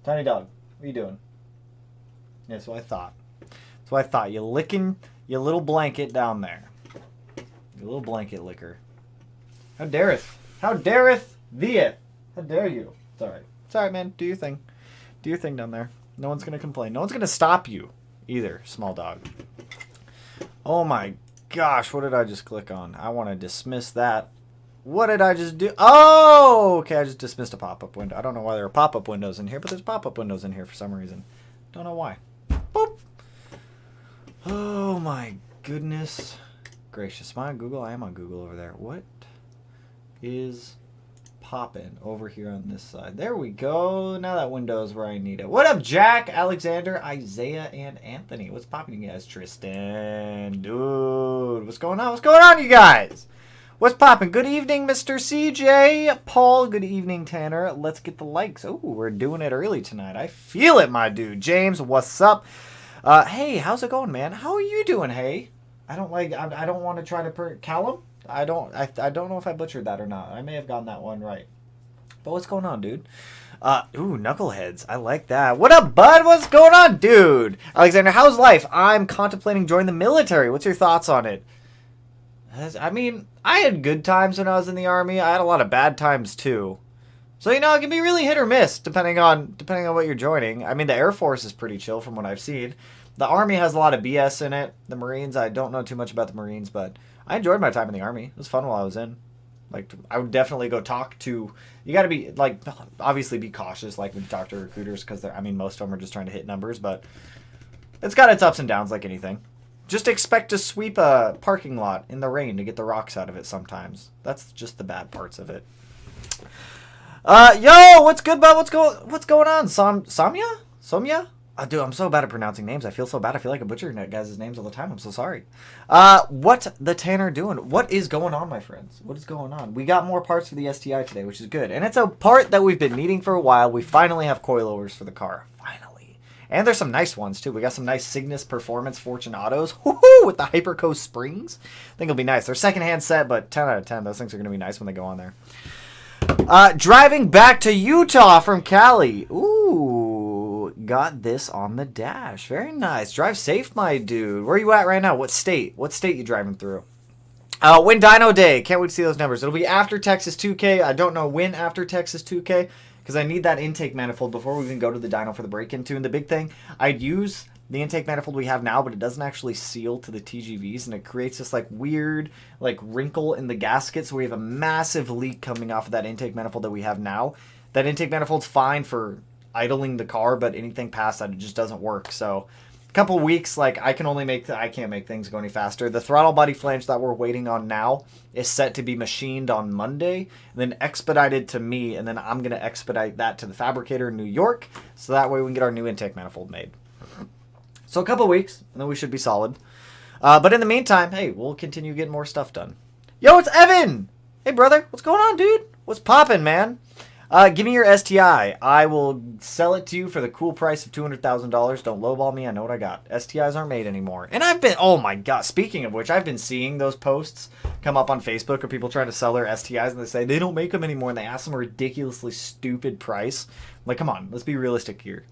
Tiny dog, what are you doing? Yeah, that's what I thought. That's what I thought. You licking your little blanket down there. Your little blanket licker. How dareth? How dareth thee? How dare you? It's alright. It's alright, man. Do your thing. Do your thing down there. No one's gonna complain. No one's gonna stop you either, small dog. Oh my gosh, what did I just click on? I want to dismiss that. What did I just do? Oh, okay, I just dismissed a pop-up window. I don't know why there are pop-up windows in here, but there's pop-up windows in here for some reason. Don't know why. Boop. Oh my goodness gracious. Am I on Google? I am on Google over there. What is popping over here on this side? There we go. Now that window is where I need it. What up, Jack, Alexander, Isaiah, and Anthony? What's popping, you guys? Tristan, dude, what's going on? What's going on, you guys? What's popping? Good evening, Mr. CJ. Paul, good evening, Tanner. Let's get the likes. Oh, we're doing it early tonight. I feel it, my dude. James, what's up? Hey, how's it going, man? How are you doing, hey? I don't want to try to Callum? I don't know if I butchered that or not. I may have gotten that one right. But what's going on, dude? Ooh, knuckleheads. I like that. What up, bud? What's going on, dude? Alexander, how's life? I'm contemplating joining the military. What's your thoughts on it? I mean, I had good times when I was in the Army. I had a lot of bad times, too. So, you know, it can be really hit or miss depending on what you're joining. I mean, the Air Force is pretty chill from what I've seen. The Army has a lot of BS in it. The Marines, I don't know too much about the Marines, but I enjoyed my time in the Army. It was fun while I was in. Like, I would definitely go talk to... You got to be, like, obviously be cautious, like, when you talk to recruiters, because, I mean, most of them are just trying to hit numbers, but it's got its ups and downs like anything. Just expect to sweep a parking lot in the rain to get the rocks out of it sometimes. That's just the bad parts of it. Yo, what's good, bud? What's going on? Somya? Dude, I'm so bad at pronouncing names. I feel so bad. I feel like I butcher guys' names all the time. I'm so sorry. What the Tanner doing? What is going on, my friends? What is going on? We got more parts for the STI today, which is good. And it's a part that we've been needing for a while. We finally have coilovers for the car. Finally. And there's some nice ones, too. We got some nice Cygnus Performance Fortunatos. Woohoo! With the Hyperco springs. I think it'll be nice. They're secondhand set, but 10 out of 10. Those things are going to be nice when they go on there. Driving back to Utah from Cali. Ooh, got this on the dash. Very nice. Drive safe, my dude. Where are you at right now? What state? What state you driving through? Win Dino Day. Can't wait to see those numbers. It'll be after Texas 2K. I don't know when after Texas 2K because I need that intake manifold before we even go to the dyno for the break-in tune. The big thing, I'd use the intake manifold we have now, but it doesn't actually seal to the TGVs, and it creates this like weird like wrinkle in the gasket, so we have a massive leak coming off of that intake manifold that we have now. That intake manifold's fine for idling the car, but anything past that, it just doesn't work. So a couple weeks, like I can't make things go any faster. The throttle body flange that we're waiting on now is set to be machined on Monday, and then expedited to me, and then I'm going to expedite that to the fabricator in New York, so that way we can get our new intake manifold made. So a couple weeks, and then we should be solid. But in the meantime, hey, we'll continue getting more stuff done. Yo, it's Evan! Hey, brother. What's going on, dude? What's poppin', man? Give me your STI. I will sell it to you for the cool price of $200,000. Don't lowball me. I know what I got. STIs aren't made anymore. And I've been... Oh, my God. Speaking of which, I've been seeing those posts come up on Facebook of people trying to sell their STIs, and they say they don't make them anymore, and they ask them a ridiculously stupid price. Like, come on. Let's be realistic here.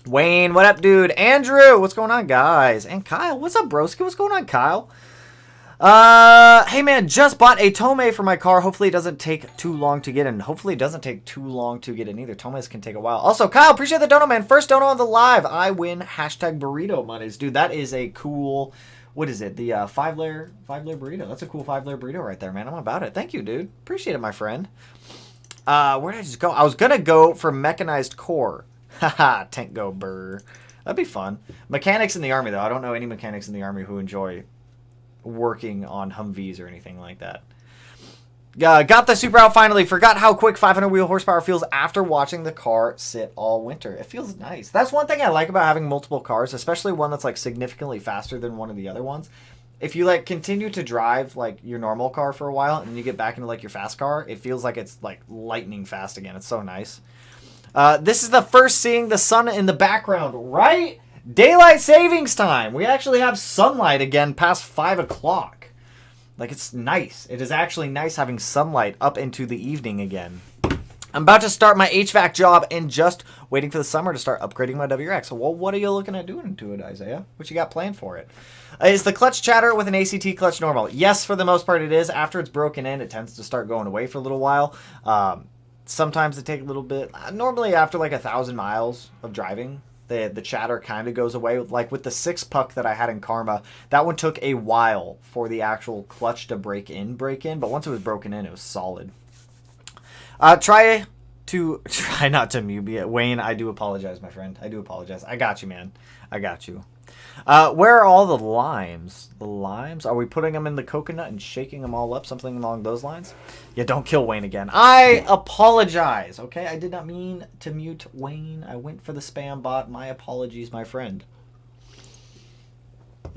Wayne, what up, dude? Andrew, what's going on, guys? And Kyle, what's up, broski? What's going on, Kyle? Hey, man, just bought a Tomei for my car. Hopefully it doesn't take too long to get in. Hopefully it doesn't take too long to get in either. Tomeis can take a while. Also, Kyle, appreciate the dono, man. First dono on the live. I win hashtag burrito monies. Dude, that is a cool... What is it? The five-layer burrito. That's a cool 5-layer burrito right there, man. I'm about it. Thank you, dude. Appreciate it, my friend. Where did I just go? I was going to go for mechanized core. Haha, tank go burr. That'd be fun. Mechanics in the Army, though. I don't know any mechanics in the Army who enjoy working on Humvees or anything like that. Got the Super out finally. Forgot how quick 500 wheel horsepower feels after watching the car sit all winter. It feels nice. That's one thing I like about having multiple cars, especially one that's like significantly faster than one of the other ones. If you like continue to drive like your normal car for a while and you get back into like your fast car, it feels like it's like lightning fast again. It's so nice. This is the first seeing the sun in the background, right? Daylight savings time. We actually have sunlight again past 5 o'clock. Like, it's nice. It is actually nice having sunlight up into the evening again. I'm about to start my HVAC job and just waiting for the summer to start upgrading my WRX. Well, what are you looking at doing to it, Isaiah? What you got planned for it? Is the clutch chatter with an ACT clutch normal? Yes, for the most part it is. After it's broken in, it tends to start going away for a little while. Sometimes it takes a little bit. Normally after like 1,000 miles of driving, the chatter kind of goes away. Like with the 6-puck that I had in Karma, that one took a while for the actual clutch to break in. But once it was broken in, it was solid. Try not to mute me. Wayne, I do apologize, my friend. I do apologize. I got you, man. I got you. Where are all the limes? The limes? Are we putting them in the coconut and shaking them all up? Something along those lines? Yeah, don't kill Wayne again. I apologize, okay? I did not mean to mute Wayne. I went for the spam bot. My apologies, my friend.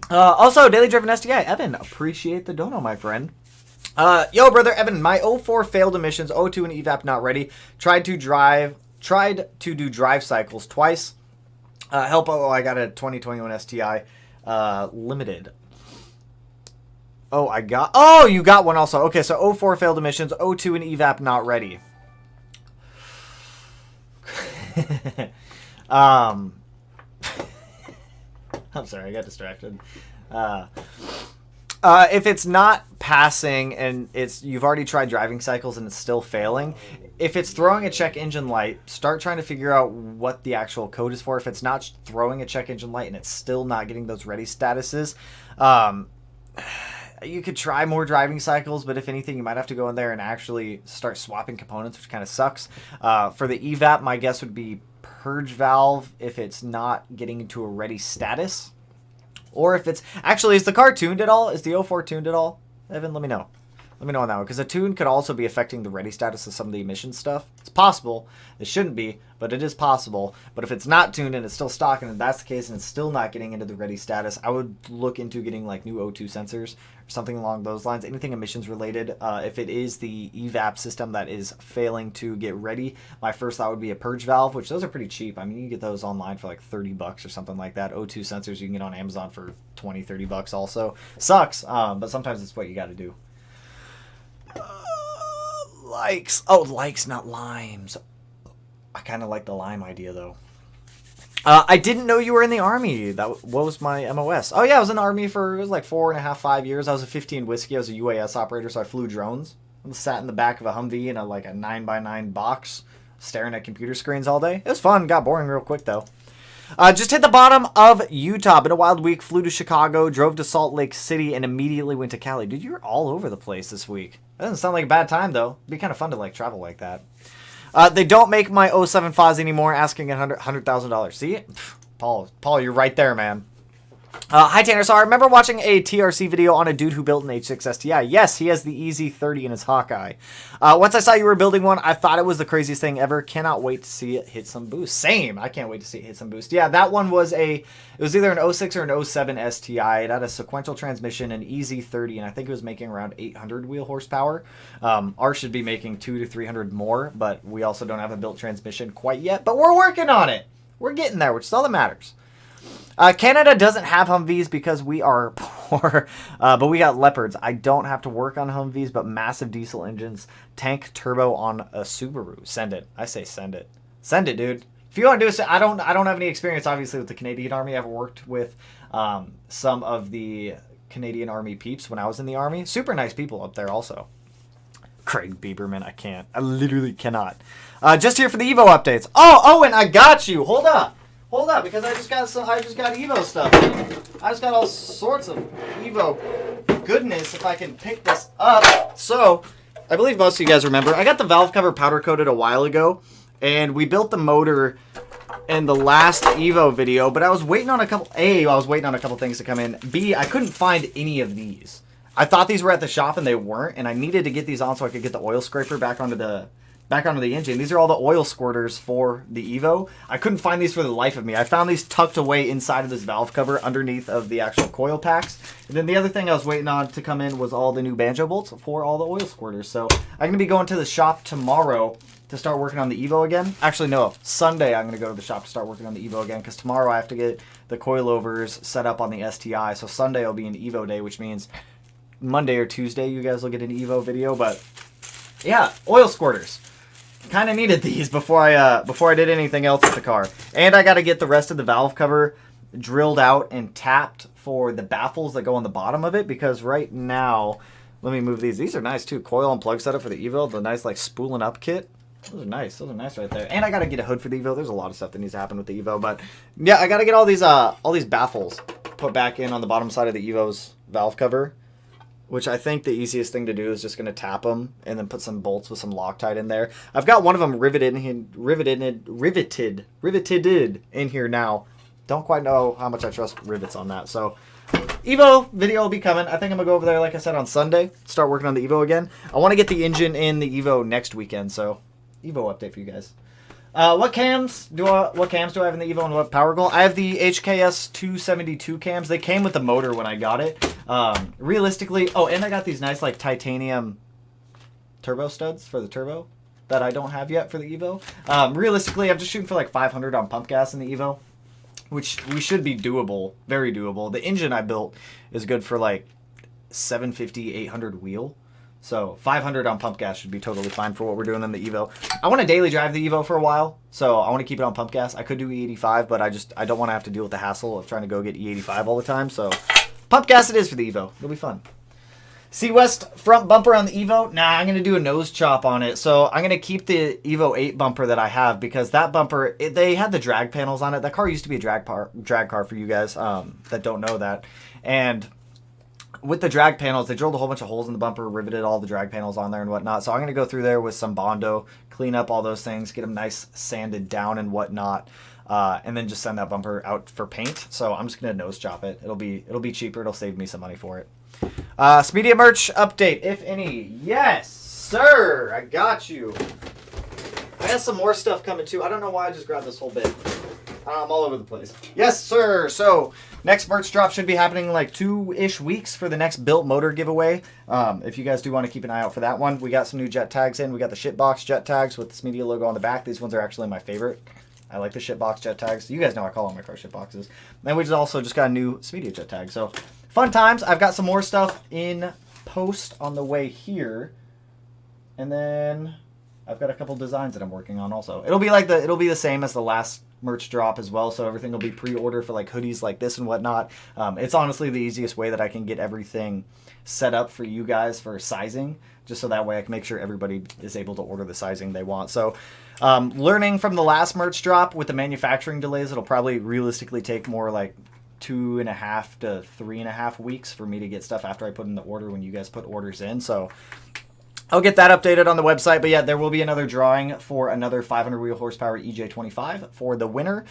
Also, Daily Driven STI. Evan, appreciate the dono, my friend. Yo, brother Evan, my 04 failed emissions, 02 and evap not ready. Tried to do drive cycles twice. Help, I got a 2021 STI limited. You got one also. Okay, so 04 failed emissions, 02 and evap not ready. I'm sorry, I got distracted. If it's not passing and you've already tried driving cycles and it's still failing, if it's throwing a check engine light, start trying to figure out what the actual code is for. If it's not throwing a check engine light and it's still not getting those ready statuses, you could try more driving cycles, but if anything, you might have to go in there and actually start swapping components, which kind of sucks. For the evap, my guess would be purge valve if it's not getting into a ready status. Or if it's... Actually, is the car tuned at all? Is the 04 tuned at all? Evan, let me know. Let me know on that one. Because a tune could also be affecting the ready status of some of the emission stuff. It's possible. It shouldn't be, but it is possible. But if it's not tuned and it's still stock, and if that's the case and it's still not getting into the ready status, I would look into getting like new O2 sensors or something along those lines. Anything emissions related. If it is the evap system that is failing to get ready, my first thought would be a purge valve, which those are pretty cheap. I mean, you can get those online for like $30 or something like that. O2 sensors you can get on Amazon for $20-30 also. Sucks, but sometimes it's what you got to do. Likes. Oh, likes, not limes. I kind of like the lime idea, though. I didn't know you were in the Army. What was my MOS? Oh, yeah, I was in the Army for, it was like 4.5, 5 years. I was a 15 Whiskey. I was a UAS operator, so I flew drones. I sat in the back of a Humvee in a 9x9 box, staring at computer screens all day. It was fun. Got boring real quick, though. Just hit the bottom of Utah. Been a wild week. Flew to Chicago, drove to Salt Lake City, and immediately went to Cali. Dude, you're all over the place this week. That doesn't sound like a bad time, though. It'd be kind of fun to travel like that. They don't make my 07 Foz anymore, asking $100,000. See? Paul, you're right there, man. Hi, Tanner. So I remember watching a TRC video on a dude who built an H6 STI. Yes, he has the EZ30 in his Hawkeye. Once I saw you were building one, I thought it was the craziest thing ever. Cannot wait to see it hit some boost. Same. I can't wait to see it hit some boost. Yeah, that one was it was either an 06 or an 07 STI. It had a sequential transmission, an EZ30, and I think it was making around 800 wheel horsepower. Ours should be making 200 to 300 more, but we also don't have a built transmission quite yet. But we're working on it. We're getting there, which is all that matters. Canada doesn't have Humvees because we are poor, but we got Leopards. I don't have to work on Humvees, but massive diesel engines, tank turbo on a Subaru. Send it. I say send it. Send it, dude. If you want to do it, I don't have any experience, obviously, with the Canadian Army. I've worked with some of the Canadian Army peeps when I was in the Army. Super nice people up there also. Craig Bieberman, I can't. I literally cannot. Just here for the Evo updates. Oh, and I got you. Hold up, because I just got Evo stuff. I just got all sorts of Evo goodness if I can pick this up. So, I believe most of you guys remember, I got the valve cover powder coated a while ago, and we built the motor in the last Evo video, but I was waiting on a couple things to come in. B, I couldn't find any of these. I thought these were at the shop and they weren't, and I needed to get these on so I could get the oil scraper back onto the engine. These are all the oil squirters for the Evo. I couldn't find these for the life of me. I found these tucked away inside of this valve cover underneath of the actual coil packs. And then the other thing I was waiting on to come in was all the new banjo bolts for all the oil squirters. So I'm going to be going to the shop tomorrow to start working on the Evo again. Actually, no. Sunday I'm going to go to the shop to start working on the Evo again, because tomorrow I have to get the coilovers set up on the STI. So Sunday will be an Evo day, which means Monday or Tuesday you guys will get an Evo video. But yeah, oil squirters. kind of needed these before I did anything else with the car. And I got to get the rest of the valve cover drilled out and tapped for the baffles that go on the bottom of it, because right now, let me move these. These are nice too. Coil and plug setup for the Evo. The nice like spooling up kit. Those are nice. Those are nice right there. And I got to get a hood for the Evo. There's a lot of stuff that needs to happen with the Evo, but yeah, I got to get all these baffles put back in on the bottom side of the Evo's valve cover, which I think the easiest thing to do is just going to tap them and then put some bolts with some Loctite in there. I've got one of them riveted in here now. Don't quite know how much I trust rivets on that. So Evo video will be coming. I think I'm going to go over there, like I said, on Sunday. Start working on the Evo again. I want to get the engine in the Evo next weekend. So Evo update for you guys. What cams do I have in the Evo and what power goal? I have the HKS 272 cams. They came with the motor when I got it. Realistically, oh, and I got these nice like titanium turbo studs for the turbo that I don't have yet for the Evo. Realistically, I'm just shooting for like 500 on pump gas in the Evo, which we should be doable, very doable. The engine I built is good for like 750, 800 wheel. So 500 on pump gas should be totally fine for what we're doing in the Evo. I want to daily drive the Evo for a while, so I want to keep it on pump gas. I could do E85, but I don't want to have to deal with the hassle of trying to go get E85 all the time. So pump gas it is for the Evo. It'll be fun. C-West front bumper on the Evo. Nah, I'm going to do a nose chop on it. So I'm going to keep the Evo 8 bumper that I have, because that bumper, they had the drag panels on it. That car used to be a drag car for you guys that don't know that. And with the drag panels, they drilled a whole bunch of holes in the bumper, riveted all the drag panels on there and whatnot. So I'm going to go through there with some Bondo, clean up all those things, get them nice sanded down and whatnot, and then just send that bumper out for paint. So I'm just going to nose chop it. It'll be cheaper. It'll save me some money for it. Speedia merch update, if any. Yes, sir. I got you. I got some more stuff coming too. I don't know why I just grabbed this whole bit. I'm all over the place. Yes, sir. So next merch drop should be happening in like 2-ish weeks for the next built motor giveaway. If you guys do want to keep an eye out for that one. We got some new jet tags in. We got the shitbox jet tags with the Smedia logo on the back. These ones are actually my favorite. I like the shitbox jet tags. You guys know I call all my car shitboxes. Then we also just got a new Smedia jet tag. So fun times. I've got some more stuff in post on the way here. And then I've got a couple designs that I'm working on also. It'll be the same as the last merch drop as well, so everything will be pre-order for like hoodies like this and whatnot. It's honestly the easiest way that I can get everything set up for you guys for sizing, just so that way I can make sure everybody is able to order the sizing they want. So learning from the last merch drop with the manufacturing delays, it'll probably realistically take more like 2.5 to 3.5 weeks for me to get stuff after I put in the order when you guys put orders in. So I'll get that updated on the website, but yeah, there will be another drawing for another 500 wheel horsepower EJ25 for the winner.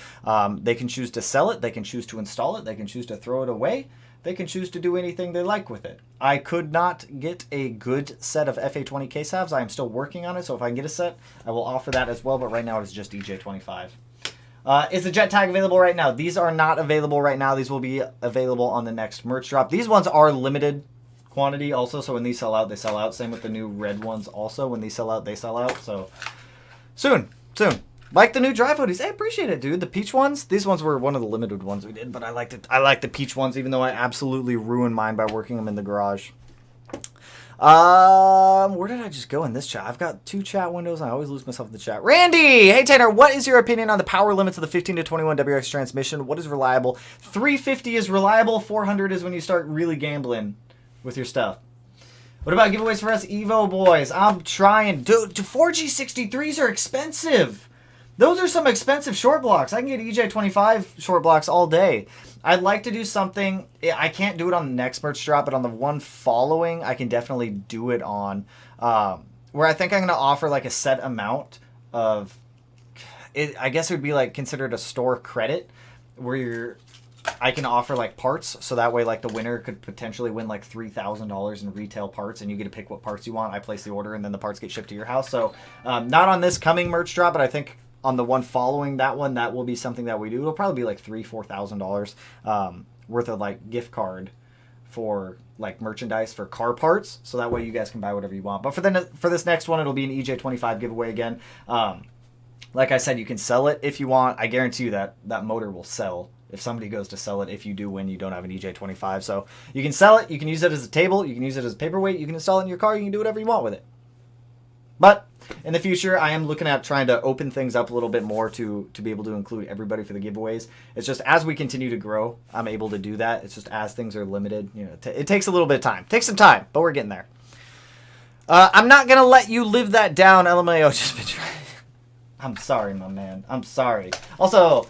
They can choose to sell it, they can choose to install it, they can choose to throw it away, they can choose to do anything they like with it. I could not get a good set of FA20 case halves. I am still working on it, so if I can get a set, I will offer that as well, but right now it is just EJ25. Is the jet tag available right now? These are not available right now. These will be available on the next merch drop. These ones are limited quantity also, so when these sell out, they sell out. Same with the new red ones also. When these sell out, they sell out. So soon. Like the new drive hoodies. I appreciate it, dude. The peach ones, these ones were one of the limited ones we did, but I liked it. I like the peach ones, even though I absolutely ruined mine by working them in the garage. Where did I just go in this chat? I've got 2 chat windows and I always lose myself in the chat. Randy! Hey Tanner, what is your opinion on the power limits of the 15 to 21 WRX transmission? What is reliable? 350 is reliable, 400 is when you start really gambling with your stuff. What about giveaways for us Evo boys? I'm trying. Dude, 4G63s are expensive. Those are some expensive short blocks. I can get EJ25 short blocks all day. I'd like to do something. I can't do it on the next merch drop, but on the one following, I can definitely do it on. Where I think I'm going to offer like a set amount of, I guess it would be like considered a store credit, where I can offer like parts, so that way like the winner could potentially win like $3,000 in retail parts, and you get to pick what parts you want. I place the order and then the parts get shipped to your house. So not on this coming merch drop, but I think on the one following that one, that will be something that we do. It'll probably be like $3,000-$4,000 worth of like gift card for like merchandise for car parts, so that way you guys can buy whatever you want. But for this next one, it'll be an EJ25 giveaway again. Like I said, you can sell it if you want. I guarantee you that motor will sell if somebody goes to sell it. If you do win, you don't have an EJ25. So you can sell it. You can use it as a table. You can use it as a paperweight. You can install it in your car. You can do whatever you want with it. But in the future, I am looking at trying to open things up a little bit more to be able to include everybody for the giveaways. It's just as we continue to grow, I'm able to do that. It's just as things are limited, you know, it takes a little bit of time. Takes some time, but we're getting there. I'm not going to let you live that down, LMAO. Just been trying. I'm sorry, my man. I'm sorry. Also,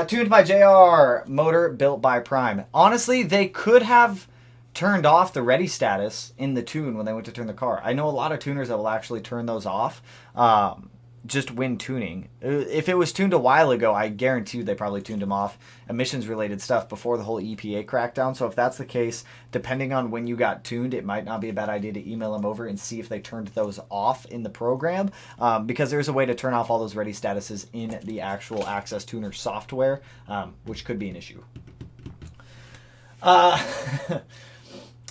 tuned by JR, motor built by Prime. Honestly, they could have turned off the ready status in the tune when they went to turn the car. I know a lot of tuners that will actually turn those off just when tuning. If it was tuned a while ago, I guarantee you they probably tuned them off. Emissions related stuff before the whole EPA crackdown. So if that's the case, depending on when you got tuned, it might not be a bad idea to email them over and see if they turned those off in the program, because there's a way to turn off all those ready statuses in the actual Access Tuner software, which could be an issue.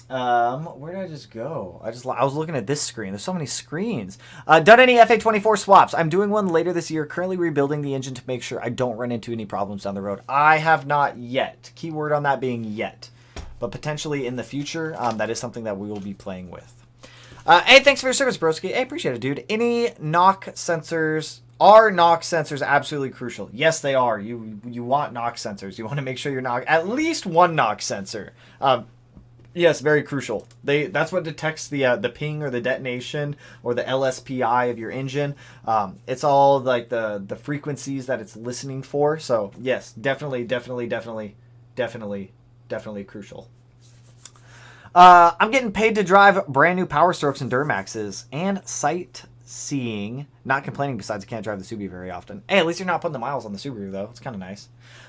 Where did I just go? I was looking at this screen. There's so many screens. Done any FA24 swaps? I'm doing one later this year. Currently rebuilding the engine to make sure I don't run into any problems down the road. I have not yet. Keyword on that being yet. But potentially in the future, that is something that we will be playing with. Hey, thanks for your service, broski. Hey, appreciate it, dude. Any knock sensors? Are knock sensors absolutely crucial? Yes, they are. You want knock sensors. You want to make sure you're at least one knock sensor. Yes, very crucial. That's what detects the ping or the detonation or the LSPI of your engine. It's all like the frequencies that it's listening for. So yes, definitely crucial. I'm getting paid to drive brand new Power Strokes and Duramaxes and sightseeing. Not complaining. Besides, I can't drive the Subaru very often. Hey, at least you're not putting the miles on the Subaru though. It's kind of nice.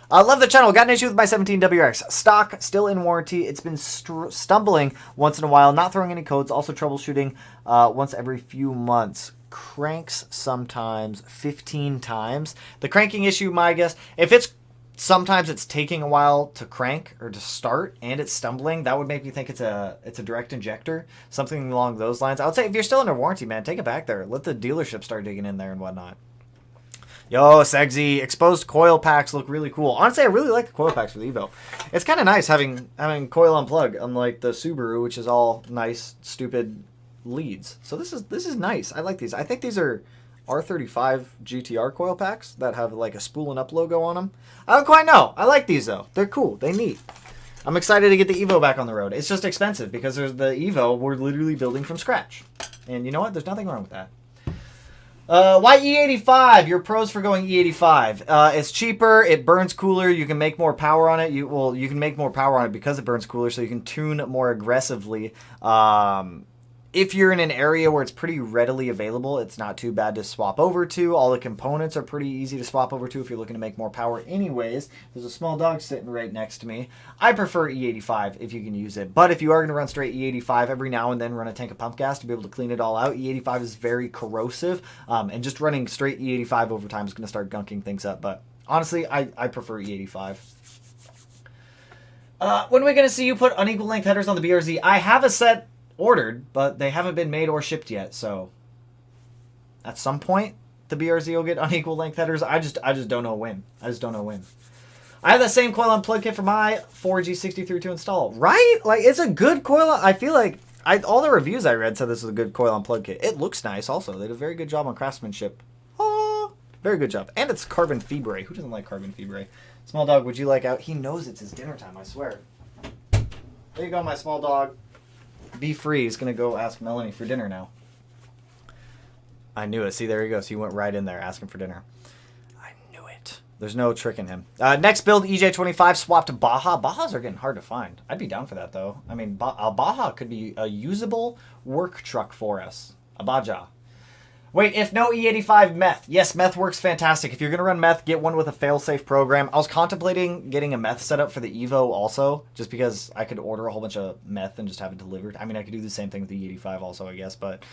Love the channel. Got an issue with my 17 WRX. Stock, still in warranty. It's been stumbling once in a while. Not throwing any codes. Also troubleshooting once every few months. Cranks sometimes 15 times. The cranking issue, my guess, if it's sometimes it's taking a while to crank or to start and it's stumbling, that would make me think it's a direct injector. Something along those lines. I would say if you're still under warranty, man, take it back there. Let the dealership start digging in there and whatnot. Yo, Segsy, exposed coil packs look really cool. Honestly, I really like the coil packs for the Evo. It's kind of nice having coil unplug, unlike the Subaru, which is all nice, stupid leads. So this is nice. I like these. I think these are R35 GTR coil packs that have like a spool and up logo on them. I don't quite know. I like these though. They're cool. They're neat. I'm excited to get the Evo back on the road. It's just expensive because there's the Evo we're literally building from scratch. And you know what? There's nothing wrong with that. Why E85? You're pros for going E85. It's cheaper. It burns cooler. You can make more power on it. You can make more power on it because it burns cooler, so you can tune more aggressively. If you're in an area where it's pretty readily available, it's not too bad to swap over to. All the components are pretty easy to swap over to if you're looking to make more power anyways. There's a small dog sitting right next to me. I prefer E85 if you can use it. But if you are going to run straight E85 every now and then, run a tank of pump gas to be able to clean it all out. E85 is very corrosive. And just running straight E85 over time is going to start gunking things up. But honestly, I prefer E85. When are we going to see you put unequal length headers on the BRZ? I have a set ordered, but they haven't been made or shipped yet, so at some point the BRZ will get unequal length headers. I just don't know when. I have the same coil unplug kit for my 4G63 to install. Right? Like, it's a good coil. I feel like all the reviews I read said this was a good coil unplug kit. It looks nice also. They did a very good job on craftsmanship. Oh, very good job. And it's carbon fibre. Who doesn't like carbon fibre? Small dog, would you like out? He knows it's his dinner time, I swear. There you go, my small dog. Be free. He's going to go ask Melanie for dinner now. I knew it. See, there he goes. He went right in there asking for dinner. I knew it. There's no tricking him. Next build, EJ25 swapped Baja. Bajas are getting hard to find. I'd be down for that, though. I mean, Baja could be a usable work truck for us. A Baja. Wait, if no E85 meth. Yes, meth works fantastic. If you're going to run meth, get one with a fail-safe program. I was contemplating getting a meth setup for the Evo also, just because I could order a whole bunch of meth and just have it delivered. I mean, I could do the same thing with the E85 also, I guess, but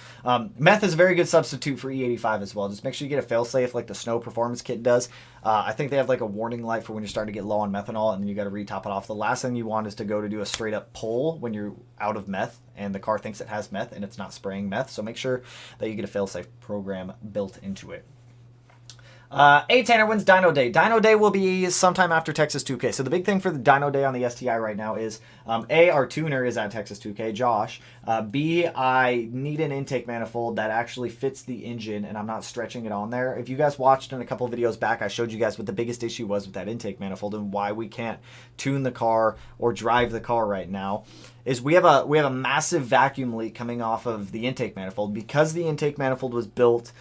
meth is a very good substitute for E85 as well. Just make sure you get a fail-safe like the Snow Performance Kit does. I think they have like a warning light for when you're starting to get low on methanol, and then you got to retop it off. The last thing you want is to go to do a straight-up pull when you're out of meth, and the car thinks it has meth, and it's not spraying meth. So make sure that you get a fail-safe program built into it. Tanner wins Dino Day. Dino Day will be sometime after Texas 2K. So the big thing for the Dino Day on the STI right now is, A, our tuner is at Texas 2K, Josh. B, I need an intake manifold that actually fits the engine and I'm not stretching it on there. If you guys watched in a couple videos back, I showed you guys what the biggest issue was with that intake manifold and why we can't tune the car or drive the car right now. Is we have a massive vacuum leak coming off of the intake manifold. Because the intake manifold was built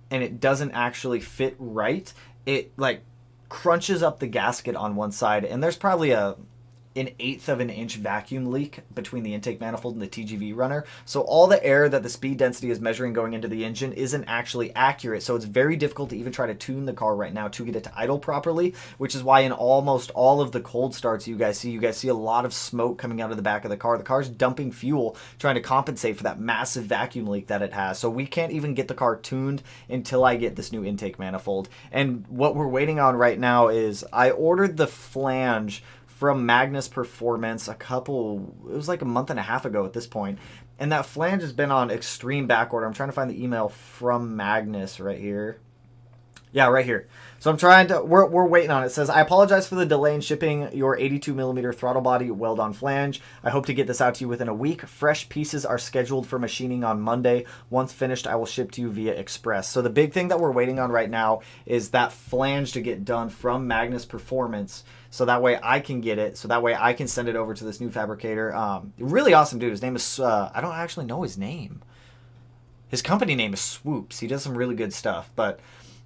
and it doesn't actually fit right, it like crunches up the gasket on one side, and there's probably an eighth of an inch vacuum leak between the intake manifold and the TGV runner. So all the air that the speed density is measuring going into the engine isn't actually accurate. So it's very difficult to even try to tune the car right now to get it to idle properly, which is why in almost all of the cold starts you guys see a lot of smoke coming out of the back of the car. The car's dumping fuel trying to compensate for that massive vacuum leak that it has. So we can't even get the car tuned until I get this new intake manifold. And what we're waiting on right now is I ordered the flange from Magnus Performance it was like a month and a half ago at this point, and that flange has been on extreme back order. I'm trying to find the email from Magnus right here. Yeah, right here. So we're waiting on it. It says, I apologize for the delay in shipping your 82mm throttle body weld-on flange. I hope to get this out to you within a week. Fresh pieces are scheduled for machining on Monday. Once finished, I will ship to you via express. So the big thing that we're waiting on right now is that flange to get done from Magnus Performance, so that way I can get it, so that way I can send it over to this new fabricator. Really awesome dude. His name is, I don't actually know his name. His company name is Swoops. He does some really good stuff, but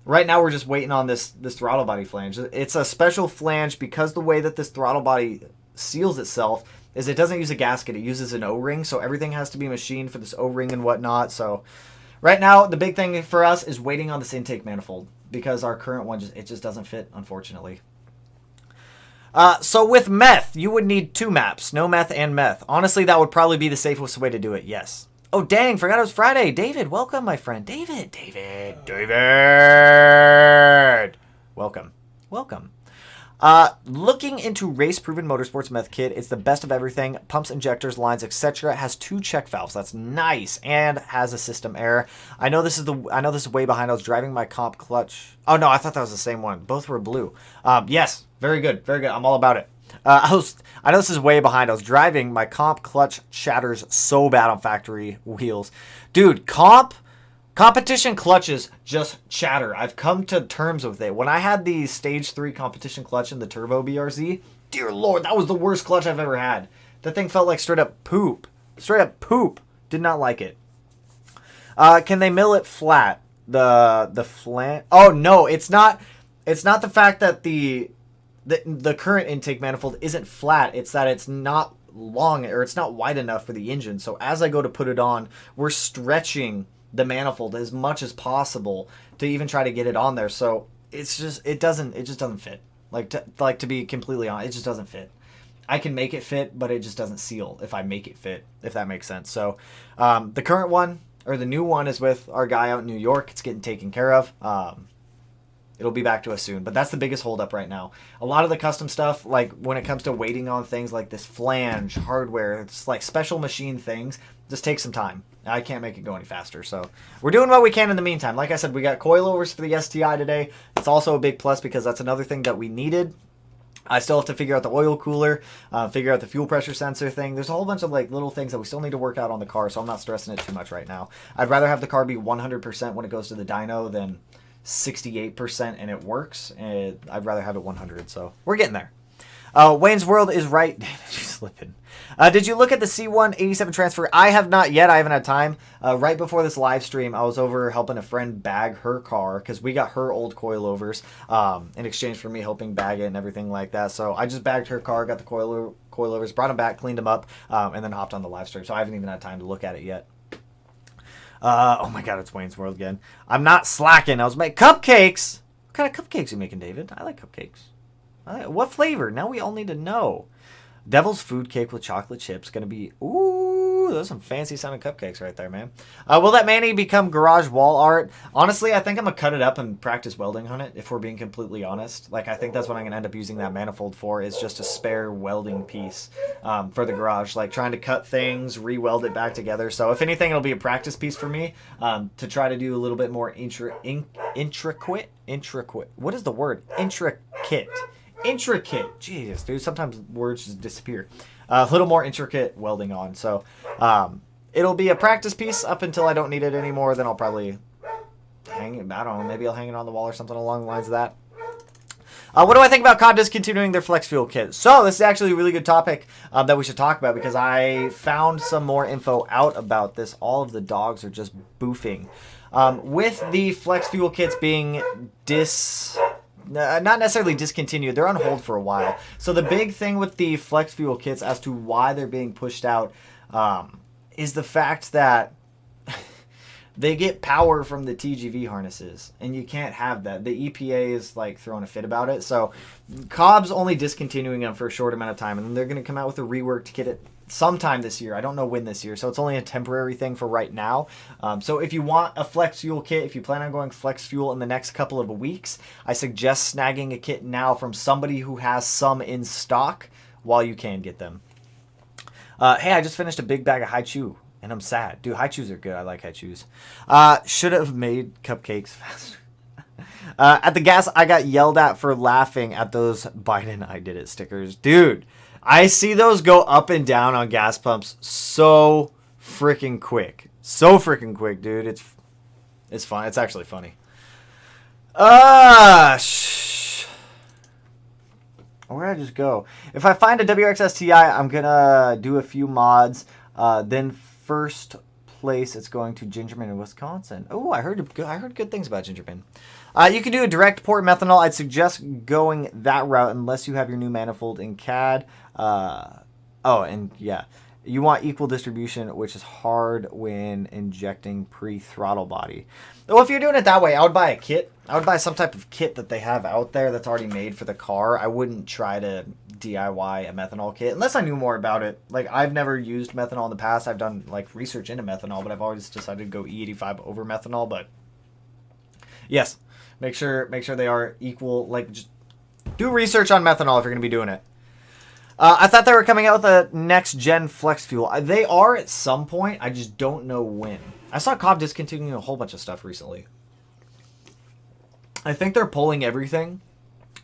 right now we're just waiting on this throttle body flange. It's a special flange because the way that this throttle body seals itself is it doesn't use a gasket. It uses an O-ring, so everything has to be machined for this O-ring and whatnot. So right now the big thing for us is waiting on this intake manifold because our current one just doesn't fit, unfortunately. So with meth, you would need 2 maps, no meth and meth. Honestly, that would probably be the safest way to do it, yes. Oh, dang, forgot it was Friday. David, welcome, my friend. David. Welcome. Looking into race-proven motorsports meth kit. It's the best of everything. Pumps, injectors, lines, etc. Has 2 check valves. That's nice. And has a system error. I know this is way behind. I was driving my comp clutch. Oh, no, I thought that was the same one. Both were blue. Yes. Very good. I'm all about it. I know this is way behind. I was driving. My comp clutch shatters so bad on factory wheels. Dude, competition clutches just chatter. I've come to terms with it. When I had the stage 3 competition clutch in the Turbo BRZ, dear Lord, that was the worst clutch I've ever had. That thing felt like straight up poop. Did not like it. Can they mill it flat? The flange? Oh, no, it's not the fact that the current intake manifold isn't flat. It's that it's not long or it's not wide enough for the engine. So as I go to put it on, we're stretching the manifold as much as possible to even try to get it on there. So it just doesn't fit. To be completely honest, it just doesn't fit. I can make it fit, but it just doesn't seal if I make it fit, if that makes sense. So the current one or the new one is with our guy out in New York. It's getting taken care of. It'll be back to us soon, but that's the biggest holdup right now. A lot of the custom stuff, like when it comes to waiting on things like this flange hardware, it's like special machine things, just takes some time. I can't make it go any faster, so we're doing what we can in the meantime. Like I said, we got coilovers for the STI today. It's also a big plus because that's another thing that we needed. I still have to figure out the oil cooler, figure out the fuel pressure sensor thing. There's a whole bunch of like little things that we still need to work out on the car, so I'm not stressing it too much right now. I'd rather have the car be 100% when it goes to the dyno than 68% and it works. I'd rather have it 100, so we're getting there. Wayne's World is right. Slipping. Did you look at the C187 transfer? I have not yet. I haven't had time. Right before this live stream, I was over helping a friend bag her car because we got her old coilovers in exchange for me helping bag it and everything like that. So I just bagged her car, got the coilovers, brought them back, cleaned them up, and then hopped on the live stream. So I haven't even had time to look at it yet. Oh my god, it's Wayne's World again. I'm not slacking. I was making cupcakes. What kind of cupcakes are you making, David? I like cupcakes. What flavor? Now we all need to know. Devil's food cake with chocolate chips. Gonna be, ooh, Ooh, those are some fancy sounding cupcakes right there, man. Will that Manny become garage wall art? Honestly, I think I'm going to cut it up and practice welding on it, if we're being completely honest. Like, I think that's what I'm going to end up using that manifold for, is just a spare welding piece for the garage. Like, trying to cut things, re-weld it back together. So, if anything, it'll be a practice piece for me to try to do a little bit more intricate. What is the word? Intricate. Jesus, dude, sometimes words just disappear. A little more intricate welding on. So it'll be a practice piece up until I don't need it anymore. Then I'll probably hang it. I don't know. Maybe I'll hang it on the wall or something along the lines of that. What do I think about COD discontinuing their flex fuel kit? So this is actually a really good topic that we should talk about, because I found some more info out about this. All of the dogs are just boofing. With the flex fuel kits being not necessarily discontinued, they're on hold for a while. So the big thing with the flex fuel kits as to why they're being pushed out is the fact that they get power from the TGV harnesses, and you can't have that. The EPA is like throwing a fit about it. So Cobb's only discontinuing them for a short amount of time, and then they're going to come out with a reworked kit sometime this year. I don't know when this year, so it's only a temporary thing for right now. So if you want a flex fuel kit, if you plan on going flex fuel in the next couple of weeks, I suggest snagging a kit now from somebody who has some in stock while you can get them. Hey, I just finished a big bag of high chew, and I'm sad. Dude, high chews are good. I like high chews. Should have made cupcakes faster. At the gas, I got yelled at for laughing at those Biden I did it stickers. Dude, I see those go up and down on gas pumps so freaking quick. So freaking quick, dude. It's fun. It's actually funny. Where'd I just go? If I find a WRX STI, I'm gonna do a few mods. Then first place, it's going to Gingerman in Wisconsin. Oh, I heard good things about Gingerman. You can do a direct port methanol. I'd suggest going that route unless you have your new manifold in CAD. And yeah, you want equal distribution, which is hard when injecting pre-throttle body. Well, if you're doing it that way, I would buy a kit. I would buy some type of kit that they have out there that's already made for the car. I wouldn't try to DIY a methanol kit unless I knew more about it. Like, I've never used methanol in the past. I've done like research into methanol, but I've always decided to go E85 over methanol. But yes, make sure they are equal. Like, just do research on methanol if you're going to be doing it. I thought they were coming out with a next-gen flex fuel. They are at some point. I just don't know when. I saw Cobb discontinuing a whole bunch of stuff recently. I think they're pulling everything.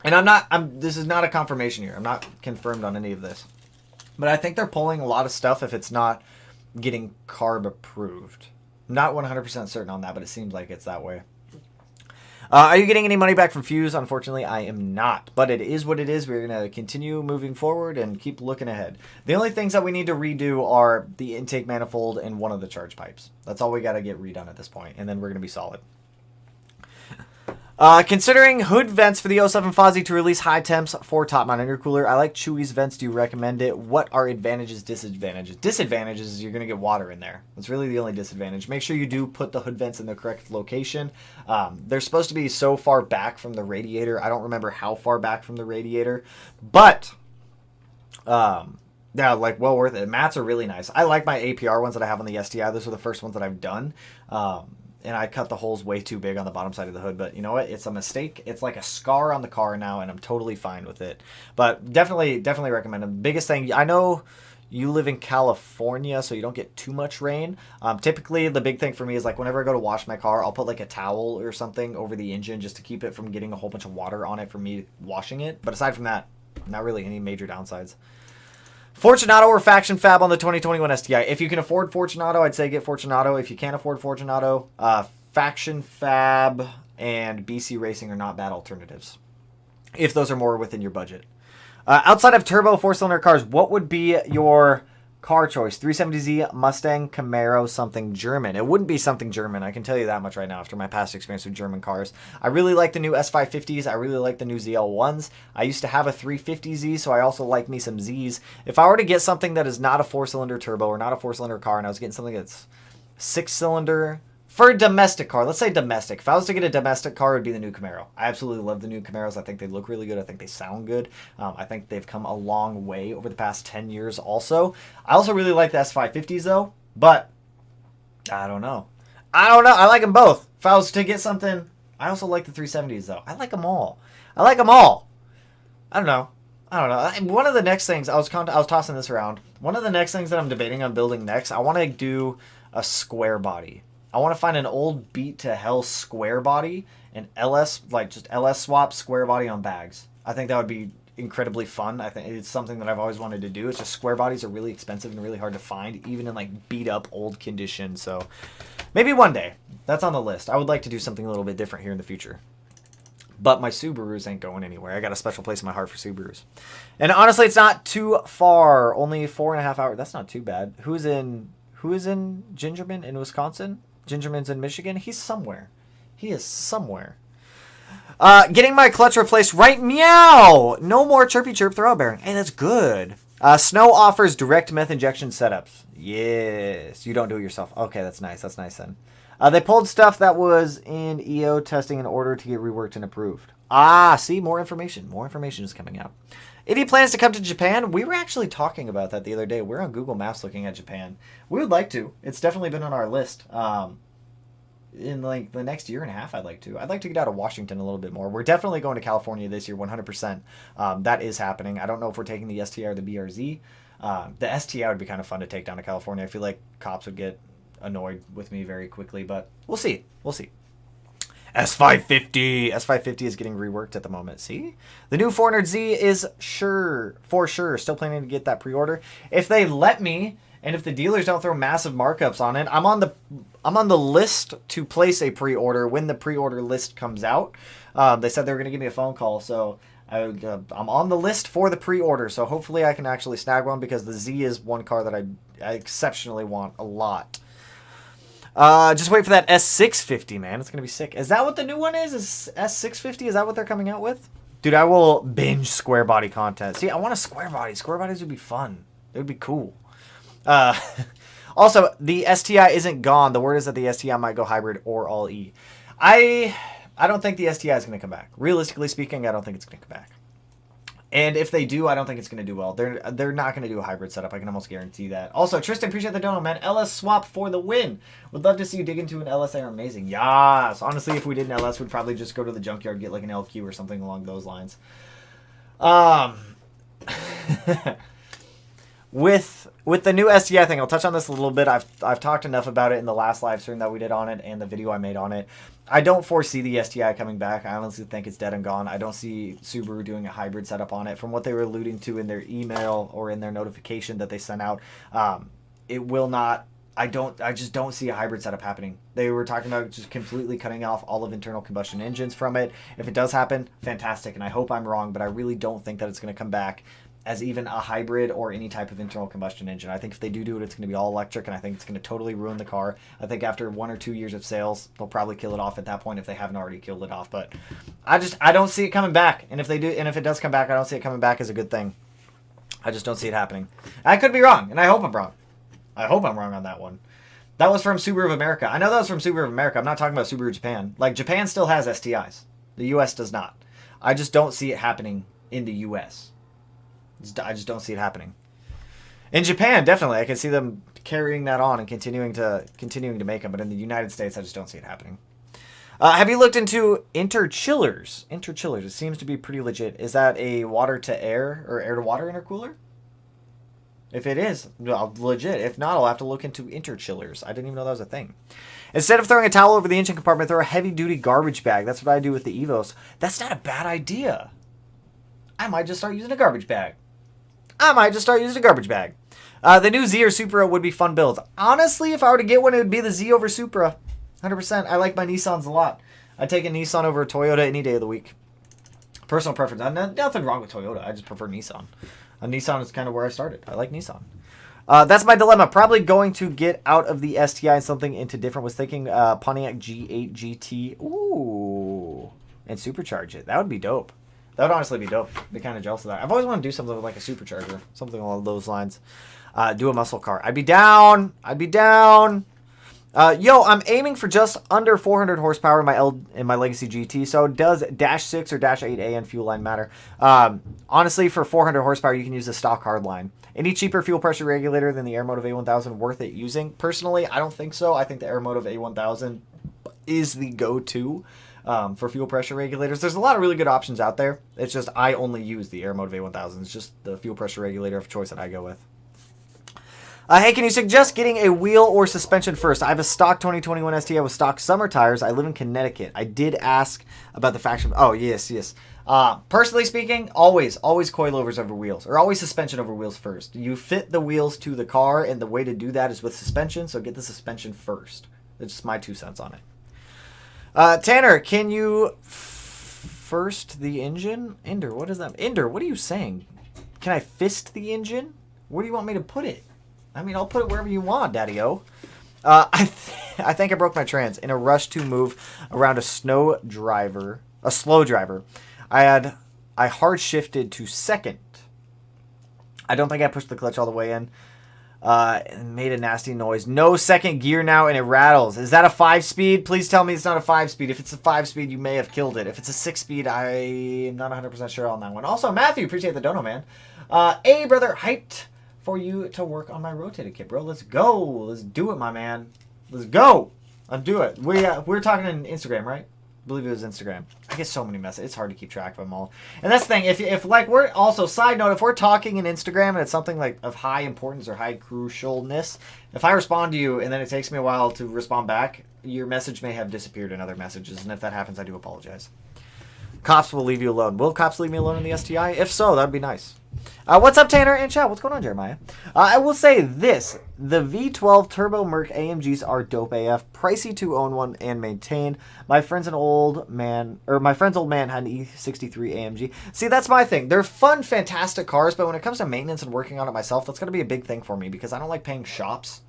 And this is not a confirmation here. I'm not confirmed on any of this. But I think they're pulling a lot of stuff if it's not getting CARB approved. I'm not 100% certain on that, but it seems like it's that way. Are you getting any money back from Fuse? Unfortunately, I am not. But it is what it is. We're going to continue moving forward and keep looking ahead. The only things that we need to redo are the intake manifold and one of the charge pipes. That's all we got to get redone at this point, and then we're going to be solid. Considering hood vents for the 07 Fozzie to release high temps for top mount intercooler, I like Chewy's vents. Do you recommend it? What are advantages, disadvantages? Disadvantages is you're going to get water in there. That's really the only disadvantage. Make sure you do put the hood vents in the correct location. They're supposed to be so far back from the radiator. I don't remember how far back from the radiator, but yeah, like, well worth it. Mats are really nice. I like my APR ones that I have on the STI. Those are the first ones that I've done. And I cut the holes way too big on the bottom side of the hood. But you know what? It's a mistake. It's like a scar on the car now, and I'm totally fine with it. But definitely recommend them. Biggest thing, I know you live in California, so you don't get too much rain. Typically, the big thing for me is, like, whenever I go to wash my car, I'll put like a towel or something over the engine just to keep it from getting a whole bunch of water on it for me washing it. But aside from that, not really any major downsides. Fortunato or Faction Fab on the 2021 STI. If you can afford Fortunato, I'd say get Fortunato. If you can't afford Fortunato, Faction Fab and BC Racing are not bad alternatives, if those are more within your budget. Outside of turbo 4-cylinder cars, what would be your car choice? 370Z, Mustang, Camaro, something German. It wouldn't be something German. I can tell you that much right now after my past experience with German cars. I really like the new S550s. I really like the new ZL1s. I used to have a 350Z, so I also like me some Zs. If I were to get something that is not a 4-cylinder turbo or not a 4-cylinder car, and I was getting something that's 6-cylinder, For a domestic car, let's say domestic. If I was to get a domestic car, it would be the new Camaro. I absolutely love the new Camaros. I think they look really good. I think they sound good. I think they've come a long way over the past 10 years also. I also really like the S550s though, but I don't know. I like them both. If I was to get something, I also like the 370s though. I like them all. I don't know. One of the next things, I was tossing this around. One of the next things that I'm debating on building next, I want to do a square body. I want to find an old beat to hell square body and LS, like just LS swap square body on bags. I think that would be incredibly fun. I think it's something that I've always wanted to do. It's just square bodies are really expensive and really hard to find, even in like beat up old condition. So maybe one day. That's on the list. I would like to do something a little bit different here in the future. But my Subarus ain't going anywhere. I got a special place in my heart for Subarus. And honestly, it's not too far. Only 4.5 hours. That's not too bad. Who is in Gingerman in Wisconsin? Gingerman's in Michigan. He's somewhere. He is somewhere. Getting my clutch replaced right meow. No more chirpy chirp throw bearing. Hey, that's good. Snow offers direct meth injection setups. Yes. You don't do it yourself. Okay, that's nice. That's nice then. They pulled stuff that was in EO testing in order to get reworked and approved. See, more information. More information is coming out. Any plans to come to Japan? We were actually talking about that the other day. We're on Google Maps looking at Japan. We would like to. It's definitely been on our list. In like the next year and a half, I'd like to. I'd like to get out of Washington a little bit more. We're definitely going to California this year, 100%. That is happening. I don't know if we're taking the STI or the BRZ. The STI would be kind of fun to take down to California. I feel like cops would get annoyed with me very quickly, but we'll see. We'll see. S550 is getting reworked at the moment. See, the new 400Z is for sure still planning to get that pre-order if they let me, and if the dealers don't throw massive markups on it. I'm on the list to place a pre-order when the pre-order list comes out. They said they were going to give me a phone call, so I'm on the list for the pre-order. So hopefully I can actually snag one, because the Z is one car that I exceptionally want a lot. Just wait for that S650, man. It's going to be sick. Is that what the new one is? Is S650? Is that what they're coming out with? Dude, I will binge square body content. See, I want a square body. Square bodies would be fun. It would be cool. Also, the STI isn't gone. The word is that the STI might go hybrid or all E. I don't think the STI is going to come back. Realistically speaking, I don't think it's going to come back. And if they do, I don't think it's going to do well. They're not going to do a hybrid setup. I can almost guarantee that. Also, Tristan, appreciate the donut, man. LS swap for the win. Would love to see you dig into an LS. They are amazing. Yes. Honestly, if we did an LS, we'd probably just go to the junkyard, get like an LQ or something along those lines. With the new STI thing, I'll touch on this a little bit. I've talked enough about it in the last live stream that we did on it and the video I made on it. I don't foresee the STI coming back. I honestly think it's dead and gone. I don't see Subaru doing a hybrid setup on it. From what they were alluding to in their email or in their notification that they sent out, it will not. I just don't see a hybrid setup happening. They were talking about just completely cutting off all of internal combustion engines from it. If it does happen, fantastic, and I hope I'm wrong, but I really don't think that it's going to come back as even a hybrid or any type of internal combustion engine. I think if they do it, it's going to be all electric, and I think it's going to totally ruin the car. I think after 1 or 2 years of sales, they'll probably kill it off at that point if they haven't already killed it off. But I don't see it coming back. And if they do, and if it does come back, I don't see it coming back as a good thing. I just don't see it happening. I could be wrong, and I hope I'm wrong. I hope I'm wrong on that one. That was from Subaru of America. I know that was from Subaru of America. I'm not talking about Subaru Japan. Like, Japan still has STIs. The US does not. I just don't see it happening in the US. I just don't see it happening. In Japan, definitely, I can see them carrying that on and continuing to make them. But in the United States, I just don't see it happening. Have you looked into interchillers? Interchillers. It seems to be pretty legit. Is that a water to air or air to water intercooler? If it is, well, legit. If not, I'll have to look into interchillers. I didn't even know that was a thing. Instead of throwing a towel over the engine compartment, throw a heavy-duty garbage bag. That's what I do with the Evos. That's not a bad idea. I might just start using a garbage bag. The new Z or Supra would be fun builds. Honestly, if I were to get one, it would be the Z over Supra. 100%. I like my Nissans a lot. I'd take a Nissan over a Toyota any day of the week. Personal preference. Nothing wrong with Toyota. I just prefer Nissan. A Nissan is kind of where I started. I like Nissan. That's my dilemma. Probably going to get out of the STI and something into different. Was thinking Pontiac G8 GT. Ooh. And supercharge it. That would be dope. That would honestly be dope. Be kind of jealous of that. I've always wanted to do something with like a supercharger. Something along those lines. Do a muscle car. I'd be down. Yo, I'm aiming for just under 400 horsepower in my Legacy GT. So does dash 6 or dash 8A and fuel line matter? Honestly, for 400 horsepower, you can use the stock hardline. Any cheaper fuel pressure regulator than the Aeromotive A1000 worth it using? Personally, I don't think so. I think the Aeromotive A1000 is the go-to for fuel pressure regulators. There's a lot of really good options out there. It's just I only use the Aeromotive A1000. It's just the fuel pressure regulator of choice that I go with. Hey, can you suggest getting a wheel or suspension first? I have a stock 2021 STI with stock summer tires. I live in Connecticut. I did ask about the faction. Oh, yes. Personally speaking, always coilovers over wheels, or always suspension over wheels first. You fit the wheels to the car, and the way to do that is with suspension, so get the suspension first. That's just my 2 cents on it. Tanner, can you first the engine? Ender, what is that? Ender, what are you saying? Can I fist the engine? Where do you want me to put it? I mean, I'll put it wherever you want, Daddy-O. I think I broke my trans in a rush to move around a slow driver. I hard shifted to second. I don't think I pushed the clutch all the way in. And made a nasty noise. No second gear now, and it rattles. Is that a 5-speed? Please tell me it's not a 5-speed. If it's a 5-speed, you may have killed it. If it's a 6-speed, I am not 100% sure on that one. Also, Matthew, appreciate the dono, man. Hey, brother, hyped for you to work on my rotated kit, bro. Let's go. Let's do it, my man. Let's go. Let's do it. We're talking on Instagram, right? I believe it was Instagram. I get so many messages. It's hard to keep track of them all. And that's the thing. If like we're also side note, if we're talking in Instagram and it's something like of high importance or high crucialness, if I respond to you and then it takes me a while to respond back, your message may have disappeared in other messages. And if that happens, I do apologize. Cops will leave you alone. Will cops leave me alone in the STI? If so, that'd be nice. What's up, Tanner and chat? What's going on, Jeremiah? I will say this. The V12 Turbo Merc AMGs are dope AF. Pricey to own one and maintain. My friend's old man had an E63 AMG. See, that's my thing. They're fun, fantastic cars, but when it comes to maintenance and working on it myself, that's going to be a big thing for me because I don't like paying shops.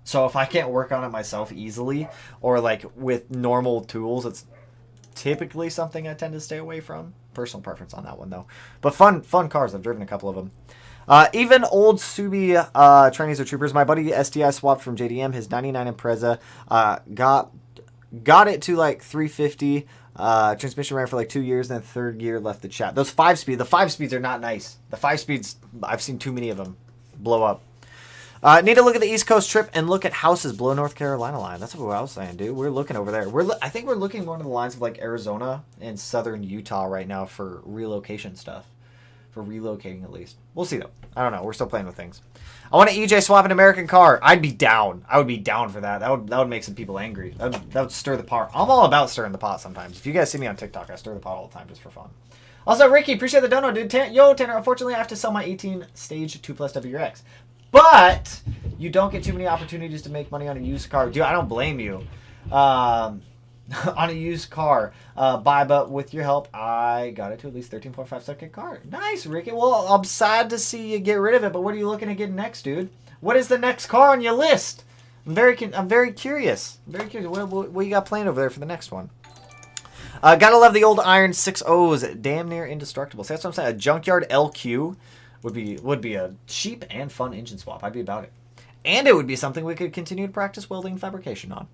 So if I can't work on it myself easily or like with normal tools, it's typically something I tend to stay away from. Personal preference on that one, though. But fun cars. I've driven a couple of them. Even old Subi trannies or troopers. My buddy STI swapped from JDM. His 99 Impreza got it to like 350. Transmission ran for like 2 years, and then third gear left the chat. Those 5-speed. The 5-speeds are not nice. The 5-speeds, I've seen too many of them blow up. Need to look at the East Coast trip and look at houses below North Carolina line. That's what I was saying, dude. We're looking over there. I think we're looking more to the lines of like Arizona and southern Utah right now for relocation stuff. For relocating, at least. We'll see, though. I don't know. We're still playing with things. I want to EJ swap an American car. I'd be down. I would be down for that. That would make some people angry. That would stir the pot. I'm all about stirring the pot sometimes. If you guys see me on TikTok, I stir the pot all the time just for fun. Also, Ricky, appreciate the dono, dude. Tanner, unfortunately, I have to sell my 18 stage 2+ WRX. But you don't get too many opportunities to make money on a used car. Dude, I don't blame you. On a used car. But with your help, I got it to at least 13.5 second car. Nice, Ricky. Well, I'm sad to see you get rid of it, but what are you looking to get next, dude? What is the next car on your list? I'm very curious. What you got planned over there for the next one? Gotta love the old Iron 6.0s. Damn near indestructible. See, that's what I'm saying. A junkyard LQ would be a cheap and fun engine swap. I'd be about it. And it would be something we could continue to practice welding and fabrication on.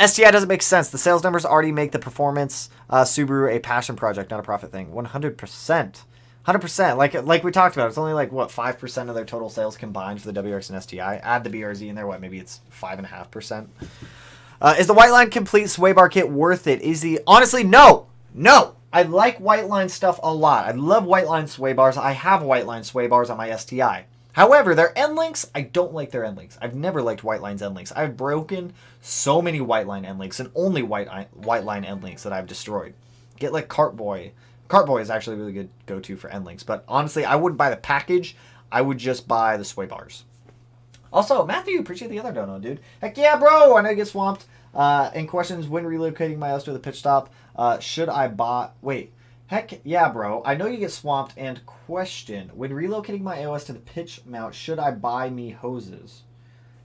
STI doesn't make sense. The sales numbers already make the performance Subaru a passion project, not a profit thing. 100%. 100%. Like we talked about, it's only like, what, 5% of their total sales combined for the WRX and STI. Add the BRZ in there, what, maybe it's 5.5%. Is the white line complete sway bar kit worth it? Honestly, no. I like white line stuff a lot. I love white line sway bars. I have white line sway bars on my STI. However, their end links, I don't like their end links. I've never liked white line's end links. I've broken so many white line end links and only white line end links that I've destroyed. Get like Cartboy. Cartboy is actually a really good go-to for end links. But honestly, I wouldn't buy the package. I would just buy the sway bars. Also, Matthew, appreciate the other dono, dude. Heck yeah, bro. I know you get swamped. And questions, when relocating my house to the pitch stop, should I buy... Wait. Heck yeah, bro. I know you get swamped. And question, when relocating my AOS to the pitch mount, should I buy me hoses?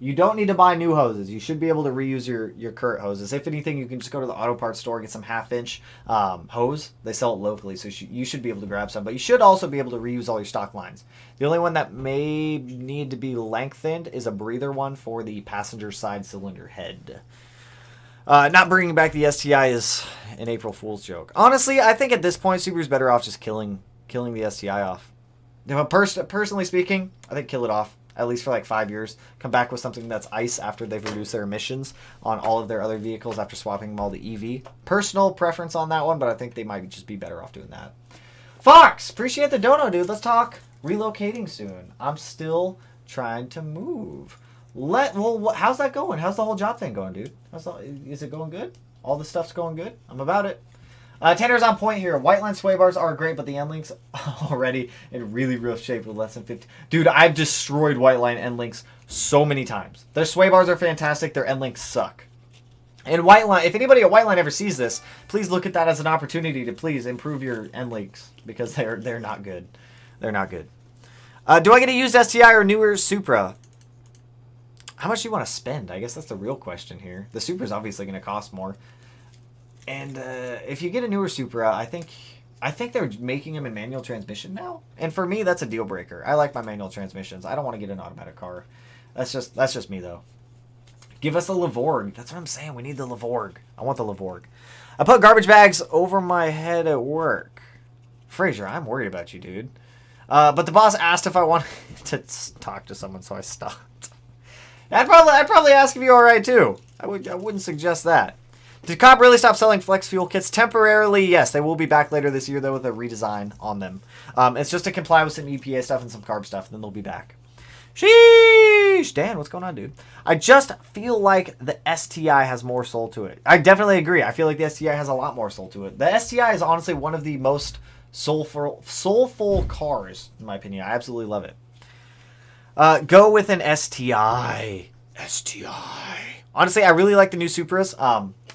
You don't need to buy new hoses. You should be able to reuse your current hoses. If anything, you can just go to the auto parts store, get some half-inch hose. They sell it locally, so you should be able to grab some. But you should also be able to reuse all your stock lines. The only one that may need to be lengthened is a breather one for the passenger side cylinder head. Not bringing back the STI is an April Fool's joke. Honestly, I think at this point, Subaru's better off just killing the STI off. Personally speaking, I think kill it off. At least for like 5 years. Come back with something that's ICE after they've reduced their emissions on all of their other vehicles after swapping them all to EV. Personal preference on that one, but I think they might just be better off doing that. Fox, appreciate the dono, dude. Let's talk relocating soon. I'm still trying to move. Well, how's that going? How's the whole job thing going, dude? Is it going good? All the stuff's going good? I'm about it. Tanner's on point here. White line sway bars are great, but the end links already in really rough shape with less than 50. Dude, I've destroyed white line end links so many times. Their sway bars are fantastic. Their end links suck. And white line, if anybody at white line ever sees this, please look at that as an opportunity to please improve your end links because they're not good. They're not good. Do I get a used STI or newer Supra? How much do you want to spend? I guess that's the real question here. The Supra's obviously going to cost more. And if you get a newer Supra, I think they're making them in manual transmission now. And for me, that's a deal breaker. I like my manual transmissions. I don't want to get an automatic car. That's just me though. Give us a Lavorg. That's what I'm saying. We need the Lavorg. I want the Lavorg. I put garbage bags over my head at work. Fraser, I'm worried about you, dude. But the boss asked if I wanted to talk to someone, so I stopped. I'd probably ask if you're all right too. I wouldn't suggest that. Did Cobb really stop selling flex fuel kits? Temporarily, yes. They will be back later this year, though, with a redesign on them. It's just to comply with some EPA stuff and some carb stuff, and then they'll be back. Sheesh! Dan, what's going on, dude? I just feel like the STI has more soul to it. I definitely agree. I feel like the STI has a lot more soul to it. The STI is honestly one of the most soulful cars, in my opinion. I absolutely love it. Go with an STI. STI. Honestly, I really like the new Supras.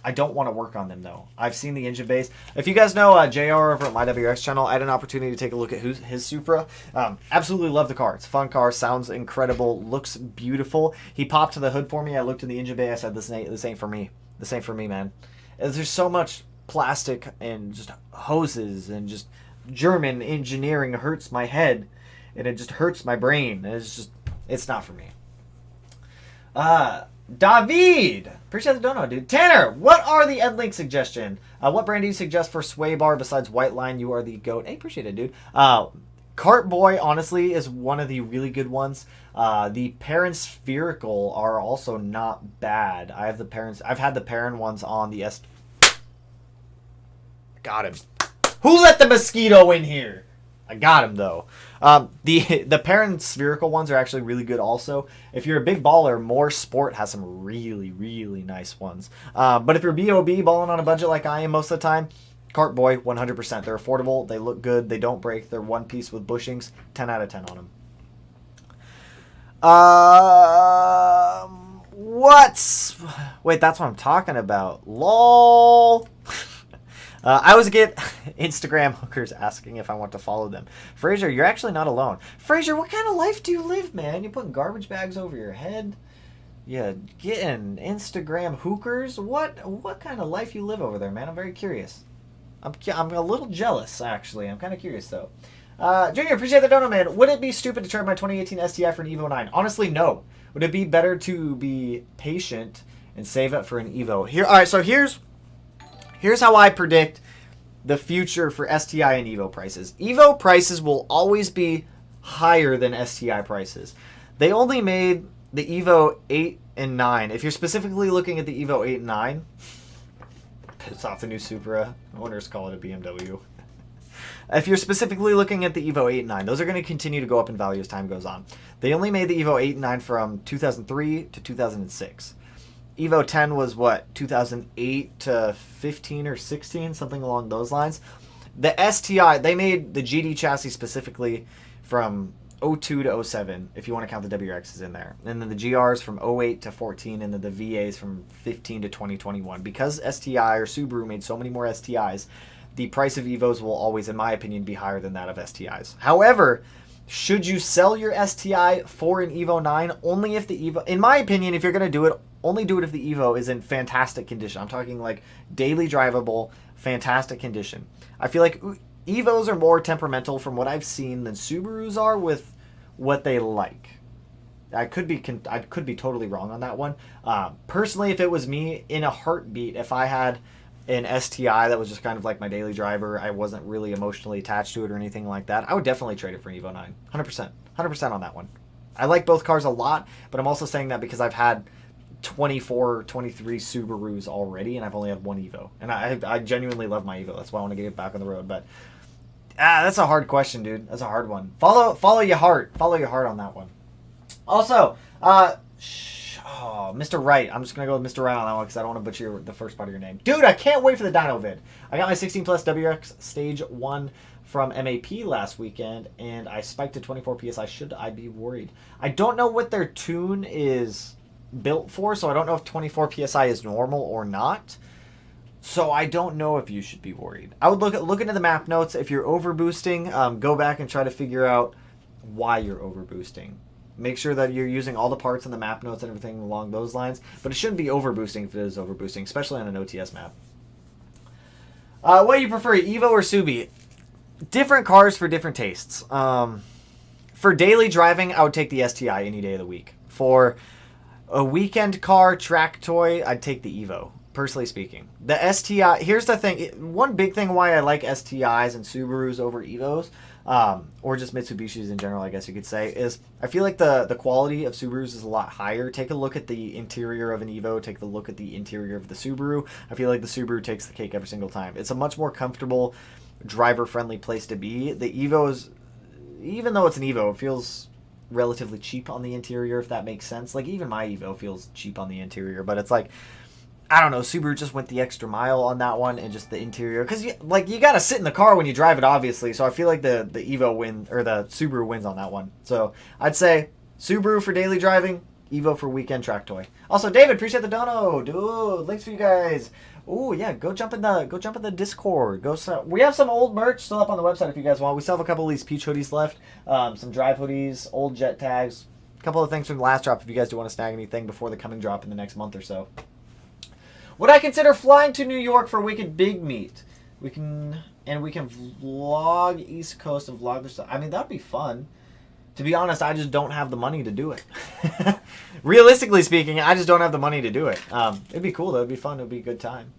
I don't want to work on them, though. I've seen the engine bays. If you guys know JR over at my WRX channel, I had an opportunity to take a look at his Supra. Absolutely love the car. It's a fun car. Sounds incredible. Looks beautiful. He popped to the hood for me. I looked in the engine bay. I said, this ain't for me. This ain't for me, man. There's so much plastic and just hoses and just German engineering hurts my head. And it just hurts my brain. It's not for me. David! Appreciate the dono, dude. Tanner, what are the end link suggestion? What brand do you suggest for sway bar besides white line? You are the GOAT. Hey, appreciate it, dude. Cart Boy, honestly, is one of the really good ones. The Perrin Spherical are also not bad. I've had the Perrin ones on the S. Got him. Who let the mosquito in here? I got him, though. The Perrin Spherical ones are actually really good also. If you're a big baller, More Sport has some really, really nice ones. But if you're B.O.B. balling on a budget like I am most of the time, Cart Boy, 100%. They're affordable. They look good. They don't break. They're one piece with bushings. 10 out of 10 on them. Wait, that's what I'm talking about. LOL. I always get Instagram hookers asking if I want to follow them. Fraser, you're actually not alone. Fraser, what kind of life do you live, man? You putting garbage bags over your head? Yeah, getting Instagram hookers? What kind of life you live over there, man? I'm very curious. I'm a little jealous, actually. I'm kind of curious, though. Junior, appreciate the dono, man. Would it be stupid to trade my 2018 STI for an Evo 9? Honestly, no. Would it be better to be patient and save up for an Evo? All right, so here's how I predict the future for STI and Evo prices. Evo prices will always be higher than STI prices. They only made the Evo 8 and 9. If you're specifically looking at the Evo 8 and 9, piss off the new Supra. Owners call it a BMW. If you're specifically looking at the Evo 8 and 9, those are going to continue to go up in value as time goes on. They only made the Evo 8 and 9 from 2003 to 2006. Evo 10 was what, 2008 to 15 or 16, something along those lines. The STI, they made the GD chassis specifically from 02 to 07, if you want to count the WRXs in there. And then the GRs from 08 to 14, and then the VAs from 15 to 2021. Because STI or Subaru made so many more STIs, the price of Evos will always, in my opinion, be higher than that of STIs. However, Should you sell your STI for an Evo 9? Only if the Evo, in my opinion, if you're going to do it, only do it if the Evo is in fantastic condition. I'm talking like daily drivable, fantastic condition. I feel like Evos are more temperamental from what I've seen than Subarus are with what they like. I could be totally wrong on that one. Personally, if it was me, in a heartbeat, if I had an STI that was just kind of like my daily driver, I wasn't really emotionally attached to it or anything like that, I would definitely trade it for an Evo 9. 100%. 100% on that one. I like both cars a lot, but I'm also saying that because I've had 24, 23 Subarus already, and I've only had one Evo. And I genuinely love my Evo. That's why I want to get it back on the road. But that's a hard question, dude. That's a hard one. Follow your heart. Follow your heart on that one. Also, Mr. Wright. I'm just going to go with Mr. Wright on that one because I don't want to butcher the first part of your name. Dude, I can't wait for the dyno vid. I got my 16 plus WRX stage 1 from MAP last weekend, and I spiked to 24 PSI. Should I be worried? I don't know what their tune is built for, so I don't know if 24 PSI is normal or not. So I don't know if you should be worried. I would look into the map notes. If you're overboosting, go back and try to figure out why you're overboosting. Make sure that you're using all the parts in the map notes and everything along those lines. But it shouldn't be overboosting if it is overboosting, especially on an OTS map. What do you prefer, Evo or Subi? Different cars for different tastes. For daily driving, I would take the STI any day of the week. For a weekend car, track toy, I'd take the Evo, personally speaking. The STI, here's the thing. One big thing why I like STIs and Subarus over Evos, or just Mitsubishis in general, I guess you could say, is I feel like the quality of Subarus is a lot higher. Take a look at the interior of an Evo. Take a look at the interior of the Subaru. I feel like the Subaru takes the cake every single time. It's a much more comfortable, driver-friendly place to be. The Evos, even though it's an Evo, it feels relatively cheap on the interior, if that makes sense. Like, even my Evo feels cheap on the interior, but it's like, I don't know, Subaru just went the extra mile on that one, and just the interior, because you gotta sit in the car when you drive it, obviously. So I feel like the Evo win, or the Subaru wins on that one. So I'd say Subaru for daily driving, Evo for weekend track toy. Also, David, appreciate the dono, dude. Links for you guys. Oh yeah, go jump in the Discord. We have some old merch still up on the website if you guys want. We still have a couple of these peach hoodies left, some drive hoodies, old jet tags, a couple of things from the last drop if you guys do want to snag anything before the coming drop in the next month or so. Would I consider flying to New York for Wicked Big Meet? We can vlog East Coast and vlog this. I mean, that'd be fun. To be honest, I just don't have the money to do it. Realistically speaking, I just don't have the money to do it. It'd be cool though. It'd be fun. It'd be a good time.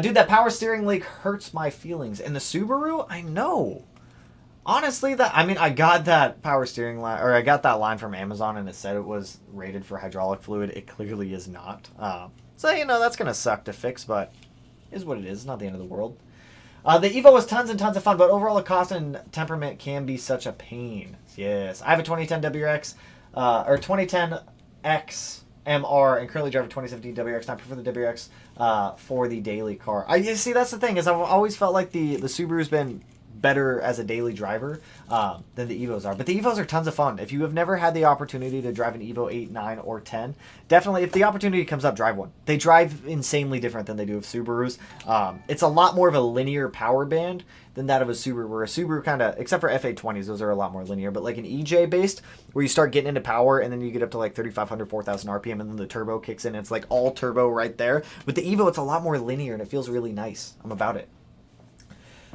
Dude, that power steering leak hurts my feelings. And the Subaru, I know. Honestly, I got that power steering line, or I got that line from Amazon, and it said it was rated for hydraulic fluid. It clearly is not. So, that's going to suck to fix, but it is what it is. It's not the end of the world. The Evo was tons and tons of fun, but overall the cost and temperament can be such a pain. Yes. I have a 2010 WRX, or 2010 XMR, and currently drive a 2017 WRX. And I prefer the WRX for the daily car. You see, that's the thing, is I've always felt like the Subaru's been better as a daily driver than the Evos are. But the Evos are tons of fun. If you have never had the opportunity to drive an Evo 8, 9, or 10, definitely, if the opportunity comes up, drive one. They drive insanely different than they do with Subarus. It's a lot more of a linear power band than that of a Subaru, where a Subaru kind of, except for F820s, those are a lot more linear, but like an EJ based, where you start getting into power and then you get up to like 3,500, 4,000 RPM, and then the turbo kicks in. It's like all turbo right there. With the Evo, it's a lot more linear and it feels really nice. I'm about it.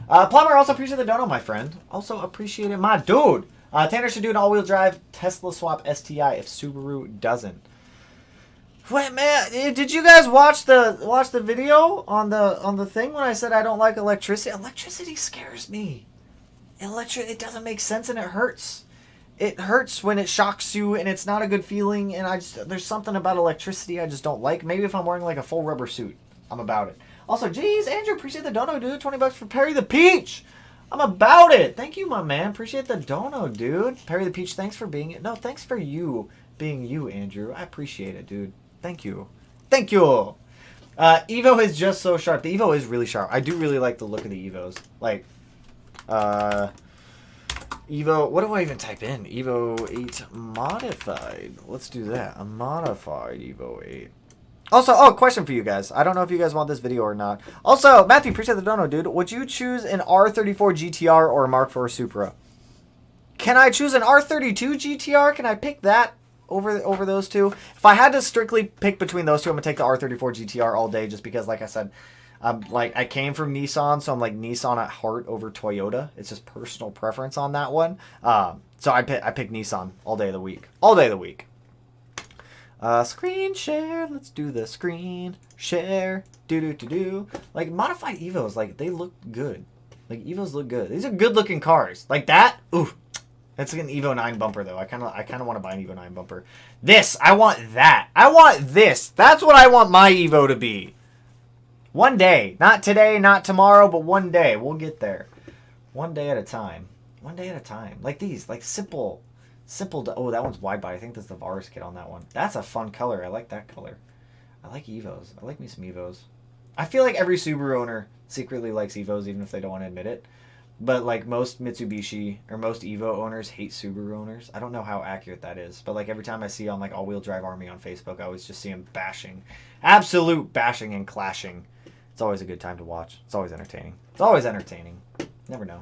Plumber, also appreciate the dono, my friend. Also appreciate it, my dude. Tanner should do an all-wheel drive Tesla swap STI if Subaru doesn't. Wait, man, did you guys watch the video on the thing when I said I don't like electricity? Electricity scares me. It doesn't make sense and it hurts. It hurts when it shocks you and it's not a good feeling. And there's something about electricity I just don't like. Maybe if I'm wearing like a full rubber suit, I'm about it. Also, geez, Andrew, appreciate the dono, dude. $20 for Perry the Peach. I'm about it. Thank you, my man. Appreciate the dono, dude. Perry the Peach, thanks for being it. No, thanks for you being you, Andrew. I appreciate it, dude. Thank you. Thank you. Evo is just so sharp. The Evo is really sharp. I do really like the look of the Evos. Like, Evo, what do I even type in? Evo 8 modified. Let's do that. A modified Evo 8. Also, question for you guys. I don't know if you guys want this video or not. Also, Matthew, appreciate the dono, dude. Would you choose an R34 GTR or a Mark IV Supra? Can I choose an R32 GTR? Can I pick that over those two? If I had to strictly pick between those two, I'm gonna take the R34 GTR all day, just because, like I said, I came from Nissan, so I'm like Nissan at heart over Toyota. It's just personal preference on that one. So I pick Nissan all day of the week. All day of the week. Screen share. Let's do the screen share. Do. Like, modified Evos, like, they look good. Like, Evos look good. These are good looking cars. Like that. Ooh. That's like an Evo 9 bumper, though. I kind of want to buy an Evo 9 bumper. This. I want that. I want this. That's what I want my Evo to be. One day. Not today, not tomorrow, but one day. We'll get there. One day at a time. One day at a time. Like these. Like simple. Oh, that one's wide body. I think that's the Wrx kit on that one. That's a fun color. I like that color. I like Evos. I like me some Evos. I feel like every Subaru owner secretly likes Evos, even if they don't want to admit it. But like most Mitsubishi or most Evo owners hate Subaru owners. I don't know how accurate that is. But like every time I see on like All Wheel Drive Army on Facebook, I always just see them bashing. Absolute bashing and clashing. It's always a good time to watch. It's always entertaining. It's always entertaining. Never know.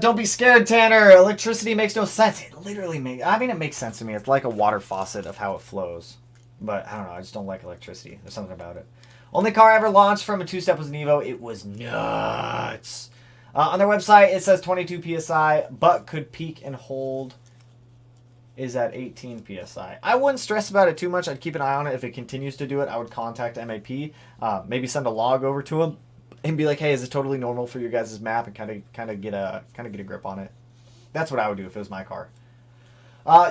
Don't be scared, Tanner. Electricity makes no sense. It literally makes... I mean, it makes sense to me. It's like a water faucet of how it flows. But, I don't know. I just don't like electricity. There's something about it. Only car ever launched from a two-step was an Evo. It was nuts. On their website, it says 22 PSI, but could peak and hold is at 18 PSI. I wouldn't stress about it too much. I'd keep an eye on it. If it continues to do it, I would contact MAP. Maybe send a log over to them and be like, hey, is this totally normal for your guys' map? And kind of get a grip on it. That's what I would do if it was my car.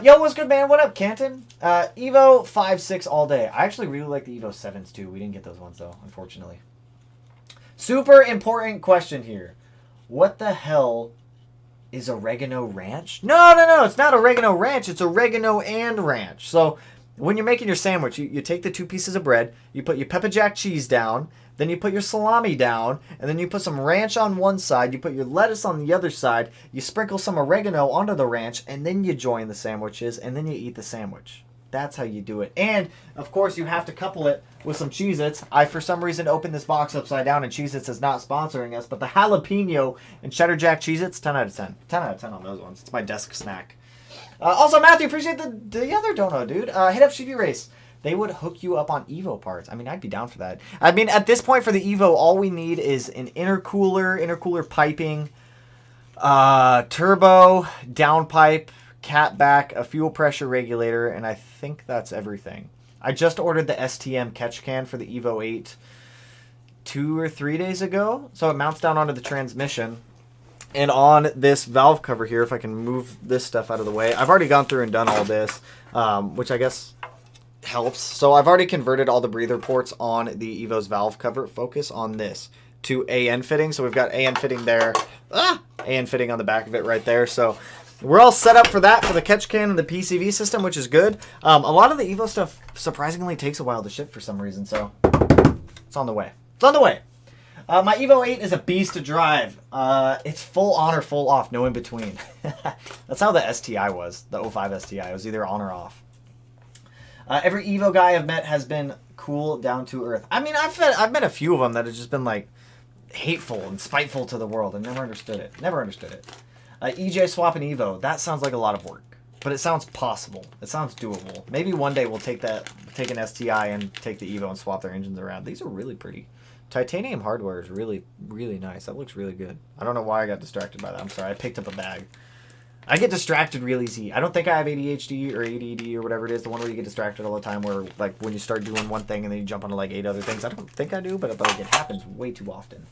Yo, what's good, man? What up, Canton? Evo 5.6 all day. I actually really like the Evo 7s, too. We didn't get those ones, though, unfortunately. Super important question here. What the hell is Oregano Ranch? No. It's not Oregano Ranch. It's Oregano and Ranch. So when you're making your sandwich, you take the 2 pieces of bread, you put your pepper jack cheese down, then you put your salami down, and then you put some ranch on one side, you put your lettuce on the other side, you sprinkle some oregano onto the ranch, and then you join the sandwiches, and then you eat the sandwich. That's how you do it. And, of course, you have to couple it with some Cheez-Its. I, for some reason, opened this box upside down, and Cheez-Its is not sponsoring us, but the jalapeno and cheddar jack Cheez-Its, 10 out of 10. 10 out of 10 on those ones. It's my desk snack. Also, Matthew, appreciate the other dono, dude. Hit up Sheepy Race. They would hook you up on Evo parts. I mean, I'd be down for that. I mean, at this point for the Evo, all we need is an intercooler piping, turbo, downpipe, catback, a fuel pressure regulator, and I think that's everything. I just ordered the STM catch can for the Evo 8 2 or 3 days ago. So it mounts down onto the transmission. And on this valve cover here, if I can move this stuff out of the way, I've already gone through and done all this, which I guess helps. So I've already converted all the breather ports on the Evo's valve cover focus on this to AN fitting. So we've got AN fitting there, AN fitting on the back of it right there. So we're all set up for that, for the catch can and the PCV system, which is good. A lot of the Evo stuff surprisingly takes a while to ship for some reason, so it's on the way. It's on the way. My Evo 8 is a beast to drive. It's full on or full off, no in between. That's how the STI was, the 05 STI. It was either on or off. Every Evo guy I've met has been cool, down to earth. I mean, I've met a few of them that have just been like hateful and spiteful to the world. I never understood it. Never understood it. EJ swap an Evo. That sounds like a lot of work, but it sounds possible. It sounds doable. Maybe one day we'll take an STI and take the Evo and swap their engines around. These are really pretty. Titanium hardware is really, really nice. That looks really good. I don't know why I got distracted by that. I'm sorry. I picked up a bag. I get distracted real easy. I don't think I have ADHD or ADD or whatever it is, the one where you get distracted all the time, where like when you start doing one thing and then you jump onto like 8 other things. I don't think I do, but like it happens way too often.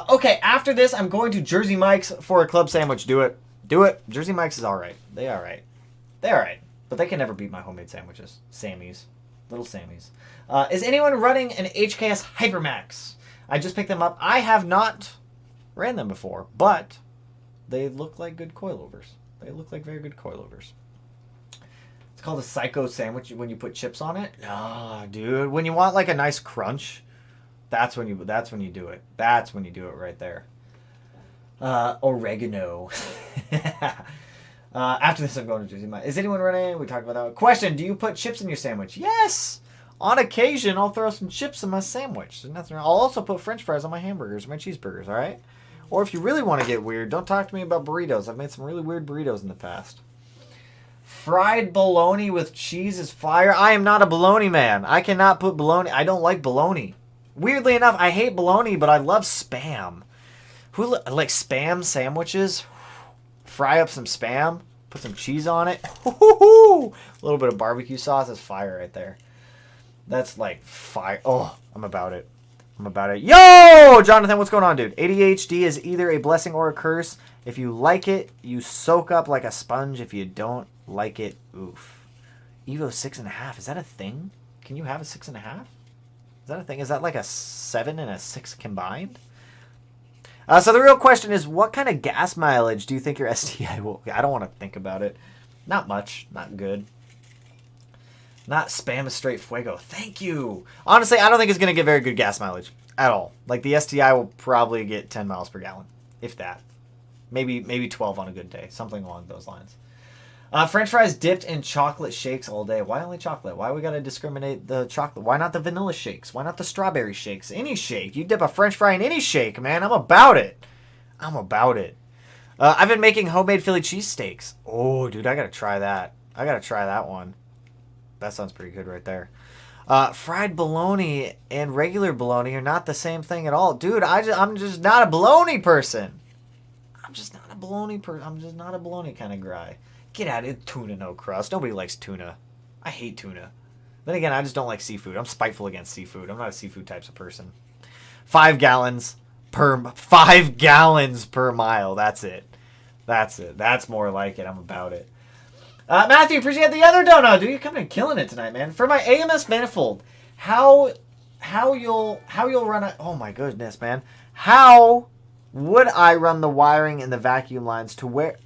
Okay, after this, I'm going to Jersey Mike's for a club sandwich. Do it. Do it. Jersey Mike's is all right. They all right. They're all right. But they can never beat my homemade sandwiches. Sammy's. Little Sammy's. Is anyone running an HKS Hypermax? I just picked them up. I have not ran them before, but they look like good coilovers. They look like very good coilovers. It's called a Psycho sandwich when you put chips on it. Ah, dude. When you want like a nice crunch, that's when you do it. That's when you do it right there. Oregano. After this, I'm going to Jersey Mike. Is anyone running? We talked about that. Question: do you put chips in your sandwich? Yes. On occasion, I'll throw some chips in my sandwich. There's nothing wrong. I'll also put French fries on my hamburgers, my cheeseburgers. All right. Or if you really want to get weird, don't talk to me about burritos. I've made some really weird burritos in the past. Fried bologna with cheese is fire. I am not a bologna man. I cannot put bologna. I don't like bologna. Weirdly enough, I hate bologna, but I love Spam. Who like Spam sandwiches? Fry up some Spam. Put some cheese on it. A little bit of barbecue sauce is fire right there. That's like fire. Oh, I'm about it. I'm about it. Yo, Jonathan, what's going on, dude? ADHD is either a blessing or a curse. If you like it, you soak up like a sponge. If you don't like it, oof. Evo 6.5. Is that a thing? Can you have a 6.5? Is that a thing? Is that like a 7 and a 6 combined? So the real question is, what kind of gas mileage do you think your STI will... I don't want to think about it. Not much. Not good. Not Spam is straight fuego. Thank you. Honestly, I don't think it's going to get very good gas mileage at all. Like, the STI will probably get 10 miles per gallon, if that. Maybe 12 on a good day. Something along those lines. French fries dipped in chocolate shakes all day. Why only chocolate? Why we got to discriminate the chocolate? Why not the vanilla shakes? Why not the strawberry shakes? Any shake. You dip a French fry in any shake, man. I'm about it. I'm about it. I've been making homemade Philly cheesesteaks. Oh, dude, I got to try that. I got to try that one. That sounds pretty good right there. Fried bologna and regular bologna are not the same thing at all. Dude, I'm just not a bologna person. I'm just not a bologna person. I'm just not a bologna kind of guy. Get out of it. Tuna, no crust. Nobody likes tuna. I hate tuna. Then again, I just don't like seafood. I'm spiteful against seafood. I'm not a seafood types of person. 5 gallons per mile. That's it. That's it. That's more like it. I'm about it. Matthew, appreciate the other donut, dude. You're coming and killing it tonight, man. For my AMS manifold, how you'll run it? Oh my goodness, man. How would I run the wiring in the vacuum lines to where?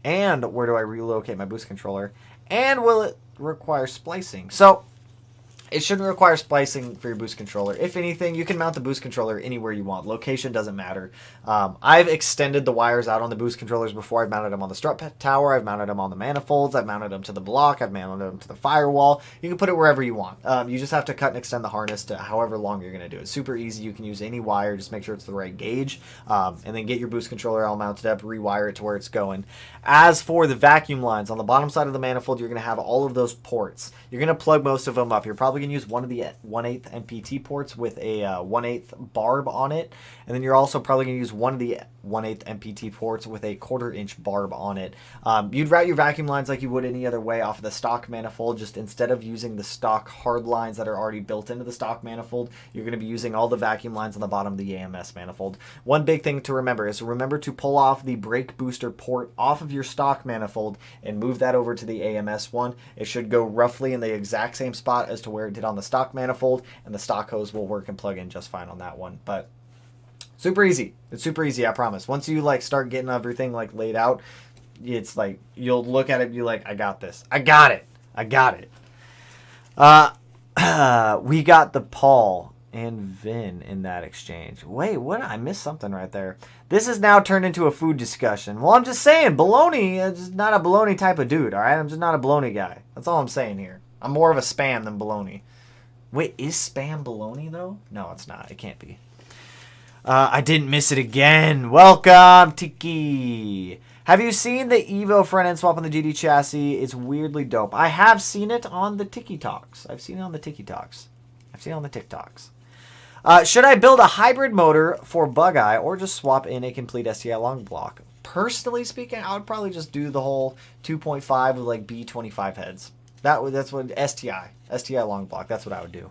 And where do I relocate my boost controller? And will it require splicing? So, it shouldn't require splicing for your boost controller. If anything, you can mount the boost controller anywhere you want. Location doesn't matter. I've extended the wires out on the boost controllers before. I've mounted them on the strut tower. I've mounted them on the manifolds. I've mounted them to the block. I've mounted them to the firewall. You can put it wherever you want. You just have to cut and extend the harness to however long you're going to do it. Super easy. You can use any wire. Just make sure it's the right gauge. And then get your boost controller all mounted up. Rewire it to where it's going. As for the vacuum lines, on the bottom side of the manifold, you're going to have all of those ports. You're going to plug most of them up. You're probably going to use one of the 1/8 MPT ports with a 1/8 barb on it, and then you're also probably going to use one of the 1/8 MPT ports with a 1/4 inch barb on it. You'd route your vacuum lines like you would any other way off of the stock manifold. Just instead of using the stock hard lines that are already built into the stock manifold, you're going to be using all the vacuum lines on the bottom of the AMS manifold. One big thing to remember is remember to pull off the brake booster port off of your stock manifold and move that over to the AMS one. It should go roughly in the exact same spot as to where it did on the stock manifold, and the stock hose will work and plug in just fine on that one. But super easy. It's super easy, I promise. Once you like start getting everything like laid out, it's like you'll look at it and you're like, I got this. I got it. I got it. We got the Paul and Vin in that exchange. Wait, what? I missed something right there. This has now turned into a food discussion. Well, I'm just saying, bologna is not a bologna type of dude, all right? I'm just not a bologna guy. That's all I'm saying here. I'm more of a Spam than bologna. Wait, is Spam bologna, though? No, it's not. It can't be. I didn't miss it again. Welcome, Tiki. Have you seen the Evo front end swap on the GD chassis? It's weirdly dope. I have seen it on the Tiki Talks. I've seen it on the Tiki Talks. I've seen it on the TikToks. Should I build a hybrid motor for Bug Eye or just swap in a complete STI long block? Personally speaking, I would probably just do the whole 2.5 with like B25 heads. That's what STI long block. That's what I would do.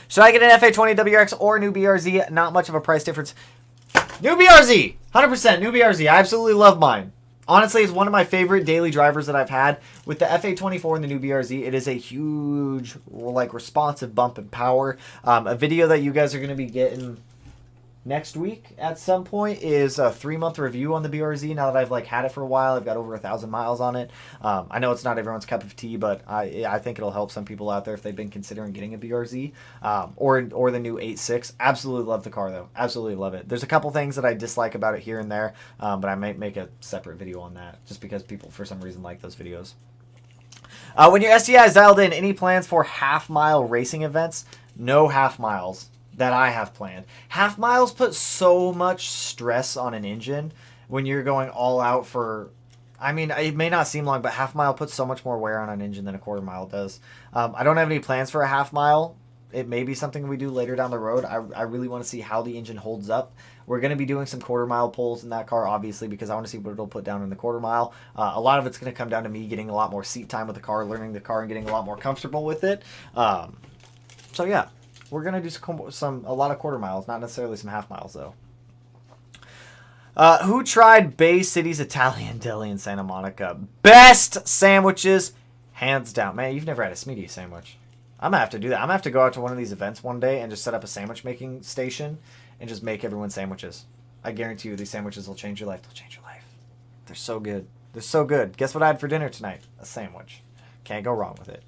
Should I get an F80 Wrx or a new BRZ? Not much of a price difference. New BRZ! 100% new BRZ. I absolutely love mine. Honestly, it's one of my favorite daily drivers that I've had. With the F824 and the new BRZ, it is a huge, like, responsive bump in power. A video that you guys are going to be getting next week at some point is a 3-month review on the BRZ. Now that I've like had it for a while, I've got over 1,000 miles on it. I know it's not everyone's cup of tea, but I think it'll help some people out there if they've been considering getting a BRZ or the new 8.6. Absolutely love the car though. Absolutely love it. There's a couple things that I dislike about it here and there, but I might make a separate video on that just because people for some reason like those videos. When your STI is dialed in, any plans for half-mile racing events? No half miles. that I have planned. Half miles put so much stress on an engine when you're going all out for. I mean, it may not seem long, but half mile puts so much more wear on an engine than a quarter mile does. I don't have any plans for a half mile. It may be something we do later down the road. I really want to see how the engine holds up. We're going to be doing some quarter mile pulls in that car, obviously, because I want to see what it'll put down in the quarter mile. A lot of it's going to come down to me getting a lot more seat time with the car, learning the car, and getting a lot more comfortable with it. So yeah, we're going to do a lot of quarter miles, not necessarily some half miles, though. Who tried Bay City's Italian Deli in Santa Monica? Best sandwiches, hands down. Man, you've never had a Smeaty sandwich. I'm going to have to do that. I'm going to have to go out to one of these events one day and just set up a sandwich making station and just make everyone sandwiches. I guarantee you these sandwiches will change your life. They'll change your life. They're so good. They're so good. Guess what I had for dinner tonight? A sandwich. Can't go wrong with it.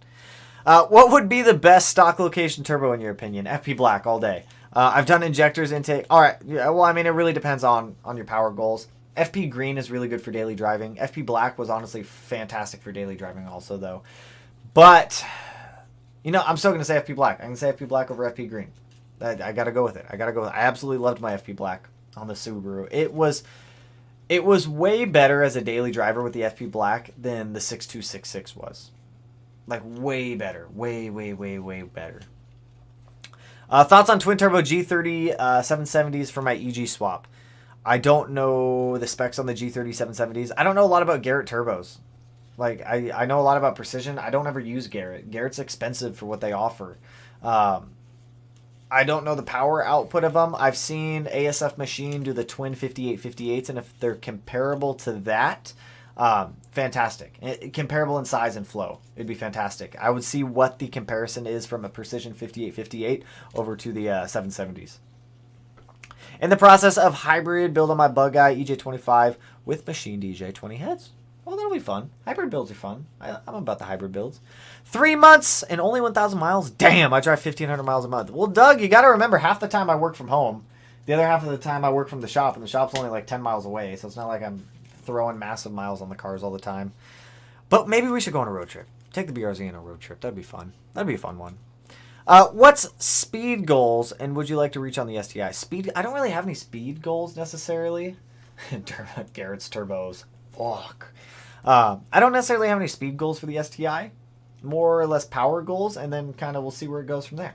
What would be the best stock location turbo in your opinion? FP Black all day. I've done injectors intake. All right. Yeah, well, I mean, it really depends on your power goals. FP Green is really good for daily driving. FP Black was honestly fantastic for daily driving also, though. But, I'm still going to say FP Black. I'm going to say FP Black over FP Green. I got to go with it. I absolutely loved my FP Black on the Subaru. It was way better as a daily driver with the FP Black than the 6266 was. Like, way better. Way, way, way, way better. Thoughts on twin turbo G30 770s for my EG swap? I don't know the specs on the G30 770s. I don't know a lot about Garrett turbos. Like, I know a lot about Precision. I don't ever use Garrett. Garrett's expensive for what they offer. I don't know the power output of them. I've seen ASF Machine do the twin 5858s, and if they're comparable to that, fantastic. Comparable in size and flow. It'd be fantastic. I would see what the comparison is from a Precision 5858 over to the 770s. In the process of hybrid build on my Bug Guy EJ25 with machined EJ20 heads. Well, that'll be fun. Hybrid builds are fun. I'm about the hybrid builds. 3 months and only 1,000 miles? Damn, I drive 1,500 miles a month. Well, Doug, you got to remember, half the time I work from home. The other half of the time I work from the shop, and the shop's only like 10 miles away, so it's not like I'm throwing massive miles on the cars all the time. But maybe we should go on a road trip. Take the BRZ on a road trip. That'd be fun. That'd be a fun one. What's speed goals, and would you like to reach on the STI? Speed? I don't really have any speed goals necessarily. Garrett's turbos. Fuck. I don't necessarily have any speed goals for the STI. More or less power goals, and then kind of we'll see where it goes from there.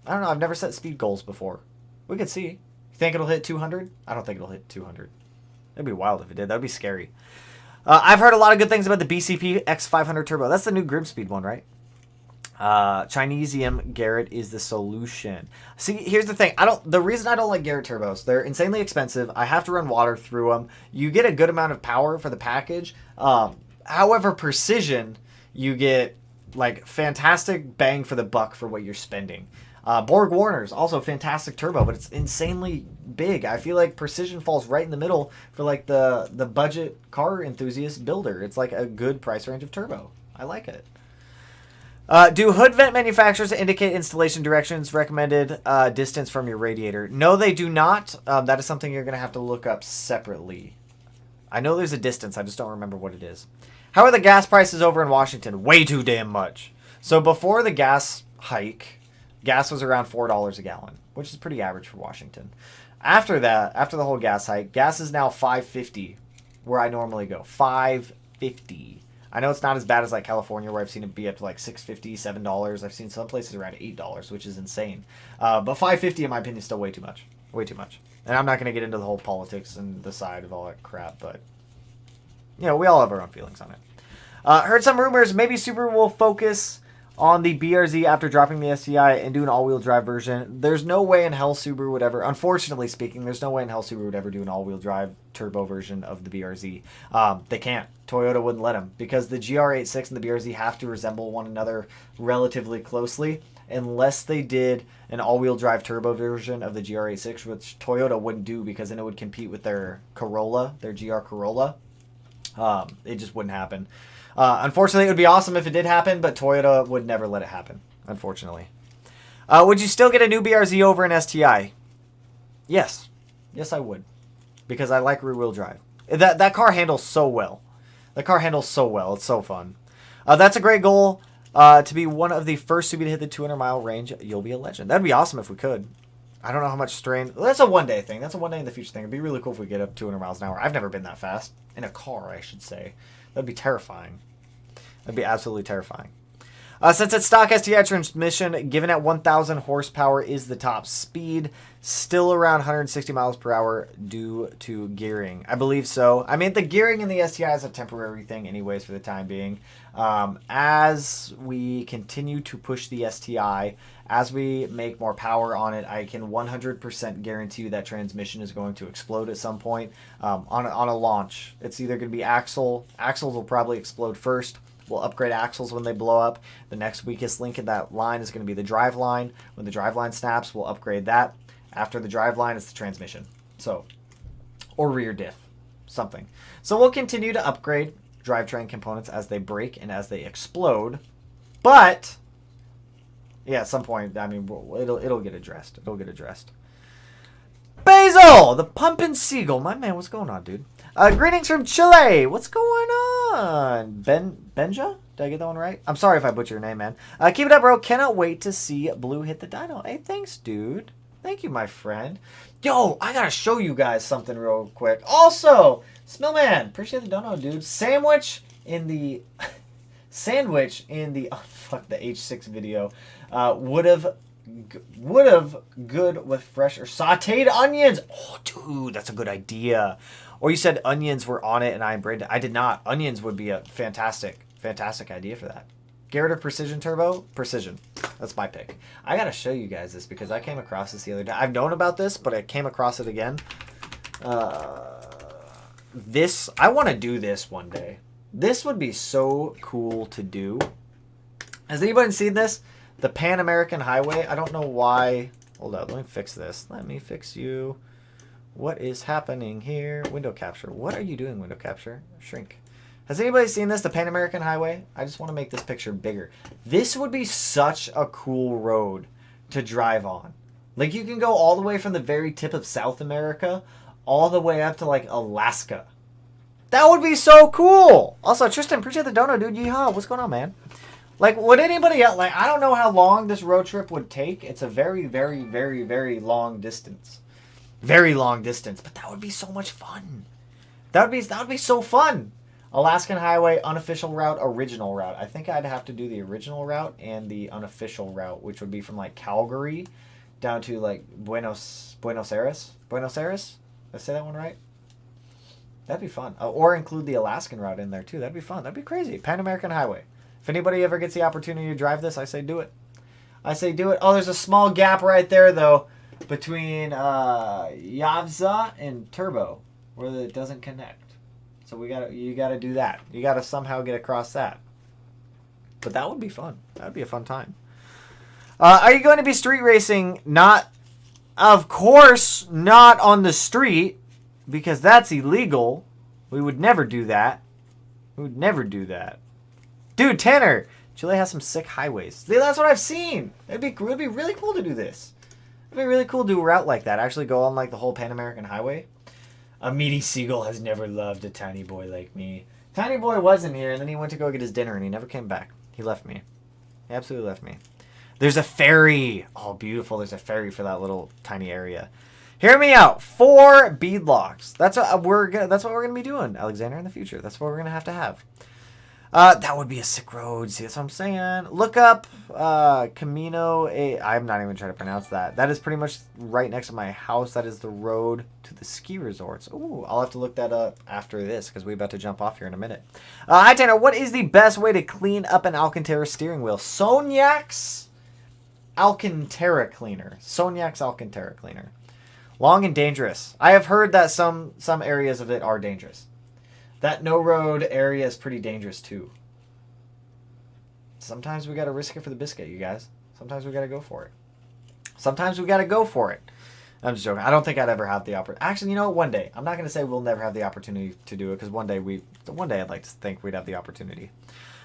I don't know. I've never set speed goals before. We could see. You think it'll hit 200? I don't think it'll hit 200. That'd be wild if it did. That'd be scary. I've heard a lot of good things about the BCP X500 Turbo. That's the new Grimspeed one, right? Chinesium Garrett is the solution. See, here's the thing. The reason I don't like Garrett turbos, they're insanely expensive. I have to run water through them. You get a good amount of power for the package. However, Precision, you get like fantastic bang for the buck for what you're spending. Borg Warner's also fantastic turbo, but it's insanely big. I feel like Precision falls right in the middle for like the budget car enthusiast builder. It's like a good price range of turbo. I like it. Do hood vent manufacturers indicate installation directions, recommended distance from your radiator? No, they do not. That is something you're going to have to look up separately. I know there's a distance. I just don't remember what it is. How are the gas prices over in Washington? Way too damn much. So before the gas hike, gas was around $4 a gallon, which is pretty average for Washington. After that, after the whole gas hike, gas is now $5.50 where I normally go. $5.50. I know it's not as bad as like California where I've seen it be up to like $6.50, $7. I've seen some places around $8, which is insane. But $5.50 in my opinion is still way too much. Way too much. And I'm not going to get into the whole politics and the side of all that crap, but you know, we all have our own feelings on it. Heard some rumors maybe Subaru will focus on the BRZ after dropping the STI and do an all-wheel drive version. There's no way in hell Subaru would ever, unfortunately speaking, there's no way in hell Subaru would ever do an all-wheel drive turbo version of the BRZ. They can't. Toyota wouldn't let them because the GR86 and the BRZ have to resemble one another relatively closely unless they did an all-wheel drive turbo version of the GR86, which Toyota wouldn't do because then it would compete with their Corolla, their GR Corolla. It just wouldn't happen. Unfortunately, it would be awesome if it did happen, but Toyota would never let it happen, unfortunately. Would you still get a new BRZ over an STI? Yes. Yes, I would. Because I like rear-wheel drive. That car handles so well. The car handles so well. It's so fun. That's a great goal. To be one of the first to be to hit the 200-mile range, you'll be a legend. That'd be awesome if we could. I don't know how much strain. That's a one-day thing. That's a one-day in the future thing. It'd be really cool if we get up 200 miles an hour. I've never been that fast. In a car, I should say. That'd be terrifying. That'd be absolutely terrifying. Since its stock STI transmission, given at 1,000 horsepower, is the top speed, still around 160 miles per hour due to gearing. I believe so. I mean, the gearing in the STI is a temporary thing anyways for the time being. As we continue to push the STI, as we make more power on it, I can 100% guarantee you that transmission is going to explode at some point on a launch. It's either going to be axle. Axles will probably explode first. We'll upgrade axles when they blow up. The next weakest link in that line is going to be the drive line. When the drive line snaps, we'll upgrade that. After the drive line, it's the transmission. So, or rear diff, something. So we'll continue to upgrade drivetrain components as they break and as they explode. But, yeah, at some point, I mean, it'll get addressed. It'll get addressed. Basil, the pumpin' seagull. My man, what's going on, dude? Greetings from Chile. What's going on? Benja? Did I get that one right? I'm sorry if I butchered your name, man. Keep it up, bro. Cannot wait to see Blue hit the dyno. Hey, thanks, dude. Thank you, my friend. Yo, I gotta show you guys something real quick. Also, Smillman, appreciate the dono, dude. Sandwich in the oh fuck, the H6 video would have good with fresh or sauteed onions. Oh, dude, that's a good idea. Or you said onions were on it and I branded. I did not. Onions would be a fantastic idea for that. Garrett or Precision Turbo? Precision. That's my pick. I gotta show you guys this because I came across this the other day. I've known about this, but I came across it again. I want to do this one day. This would be so cool to do. Has anybody seen this? The Pan American Highway. I don't know why. Hold up. Let me fix this. Let me fix you. What is happening here? Window capture. What are you doing, window capture? Shrink. Has anybody seen this? The Pan American Highway? I just want to make this picture bigger. This would be such a cool road to drive on. Like, you can go all the way from the very tip of South America all the way up to, like, Alaska. That would be so cool. Also, Tristan, appreciate the dono, dude. Yeehaw. What's going on, man? Like, would anybody else, like, I don't know how long this road trip would take. It's a very, very, very, very long distance. Very long distance. But that would be so much fun. That would be so fun. Alaskan Highway, unofficial route, original route. I think I'd have to do the original route and the unofficial route, which would be from, like, Calgary down to, like, Buenos Aires? Buenos Aires? Did I say that one right? That'd be fun. Or include the Alaskan route in there, too. That'd be fun. That'd be crazy. Pan American Highway. If anybody ever gets the opportunity to drive this, I say do it. I say do it. Oh, there's a small gap right there, though, between Yavza and Turbo, where it doesn't connect. So you gotta do that. You gotta somehow get across that. But that would be fun. That would be a fun time. Are you going to be street racing? Not, of course, not on the street, because that's illegal. We would never do that. We would never do that. Dude, Tanner, Chile has some sick highways. See, that's what I've seen. It'd be really cool to do this. It'd be really cool to do a route like that. Actually go on, like, the whole Pan American Highway. A meaty seagull has never loved a tiny boy like me. Tiny boy wasn't here, and then he went to go get his dinner, and he never came back. He left me. He absolutely left me. There's a ferry. Oh, beautiful. There's a ferry for that little tiny area. Hear me out. 4 beadlocks. That's what we're gonna be doing, Alexander, in the future. That's what we're gonna have. That would be a sick road. See, that's what I'm saying. Look up Camino. I'm not even trying to pronounce that. That is pretty much right next to my house. That is the road to the ski resorts. Ooh, I'll have to look that up after this because we're about to jump off here in a minute. Hi, Tanner. What is the best way to clean up an Alcantara steering wheel? Soniac's Alcantara cleaner. Soniac's Alcantara cleaner. Long and dangerous. I have heard that some areas of it are dangerous. That no-road area is pretty dangerous, too. Sometimes we got to risk it for the biscuit, you guys. Sometimes we got to go for it. Sometimes we got to go for it. I'm just joking. I don't think I'd ever have the opportunity. Actually, you know what? One day. I'm not going to say we'll never have the opportunity to do it, because one day I'd like to think we'd have the opportunity.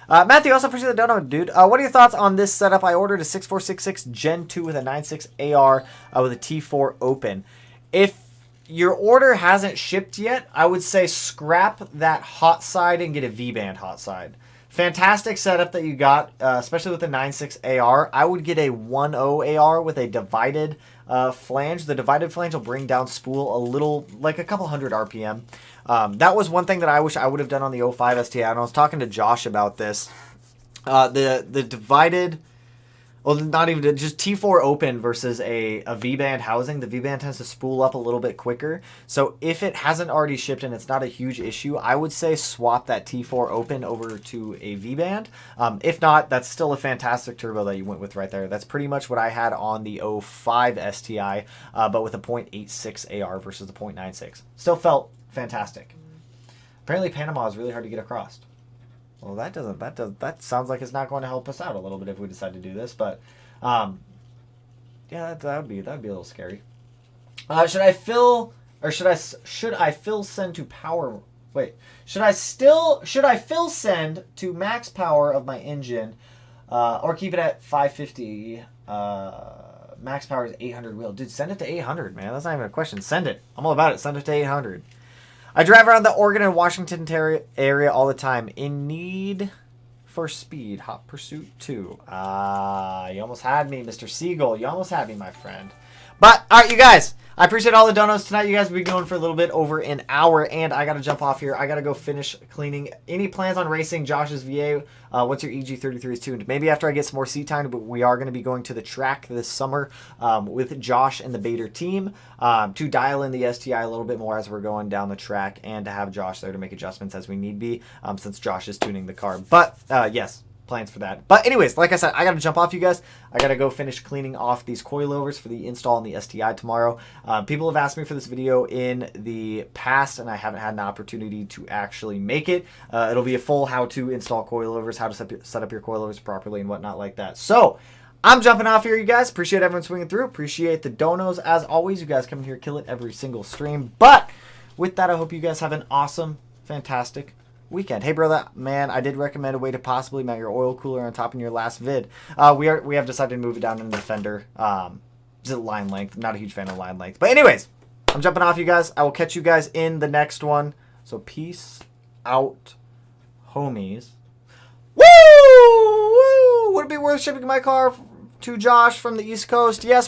Matthew, also appreciate the donut, dude. What are your thoughts on this setup? I ordered a 6466 Gen 2 with a 9.6 AR with a T4 open. If your order hasn't shipped yet, I would say scrap that hot side and get a V-band hot side. Fantastic setup that you got, especially with the 9.6 AR. I would get a 1.0 AR with a divided flange. The divided flange will bring down spool a little, like a couple hundred RPM. That was one thing that I wish I would have done on the 05 STI, and I was talking to Josh about this. The divided... Well, not even just T4 open versus a V-band housing. The V-band tends to spool up a little bit quicker. So if it hasn't already shipped and it's not a huge issue, I would say swap that T4 open over to a V-band. If not, that's still a fantastic turbo that you went with right there. That's pretty much what I had on the 05 STI, but with a .86 AR versus the .96. Still felt fantastic. Apparently Panama is really hard to get across. Well, that sounds like it's not going to help us out a little bit if we decide to do this, but yeah, that would be a little scary. Should I fill send to power? Wait, should I fill send to max power of my engine, or keep it at 550? Max power is 800 wheel. Dude, send it to 800, man. That's not even a question. Send it. I'm all about it. Send it to 800. I drive around the Oregon and Washington area all the time. In need for speed. Hot Pursuit 2. You almost had me, Mr. Siegel. You almost had me, my friend. But, all right, you guys. I appreciate all the donuts tonight. You guys will be going for a little bit over an hour, and I got to jump off here. I got to go finish cleaning. Any plans on racing Josh's VA? What's your EG33's tuned? Maybe after I get some more seat time, but we are going to be going to the track this summer with Josh and the Bader team to dial in the STI a little bit more as we're going down the track, and to have Josh there to make adjustments as we need be, since Josh is tuning the car. But, yes. Plans for that. But anyways, like I said, I got to jump off, you guys. I got to go finish cleaning off these coilovers for the install on the STI tomorrow. People have asked me for this video in the past, and I haven't had an opportunity to actually make it. It'll be a full how-to install coilovers, how to set up your coilovers properly and whatnot like that. So, I'm jumping off here, you guys. Appreciate everyone swinging through. Appreciate the donos. As always, you guys come here, kill it every single stream. But with that, I hope you guys have an awesome, fantastic weekend. Hey, brother, man, I did recommend a way to possibly mount your oil cooler on top in your last vid. We have decided to move it down into the fender. Just line length. Not a huge fan of line length. But anyways, I'm jumping off, you guys. I will catch you guys in the next one. So peace out, homies. Woo! Woo! Would it be worth shipping my car to Josh from the East Coast? Yes.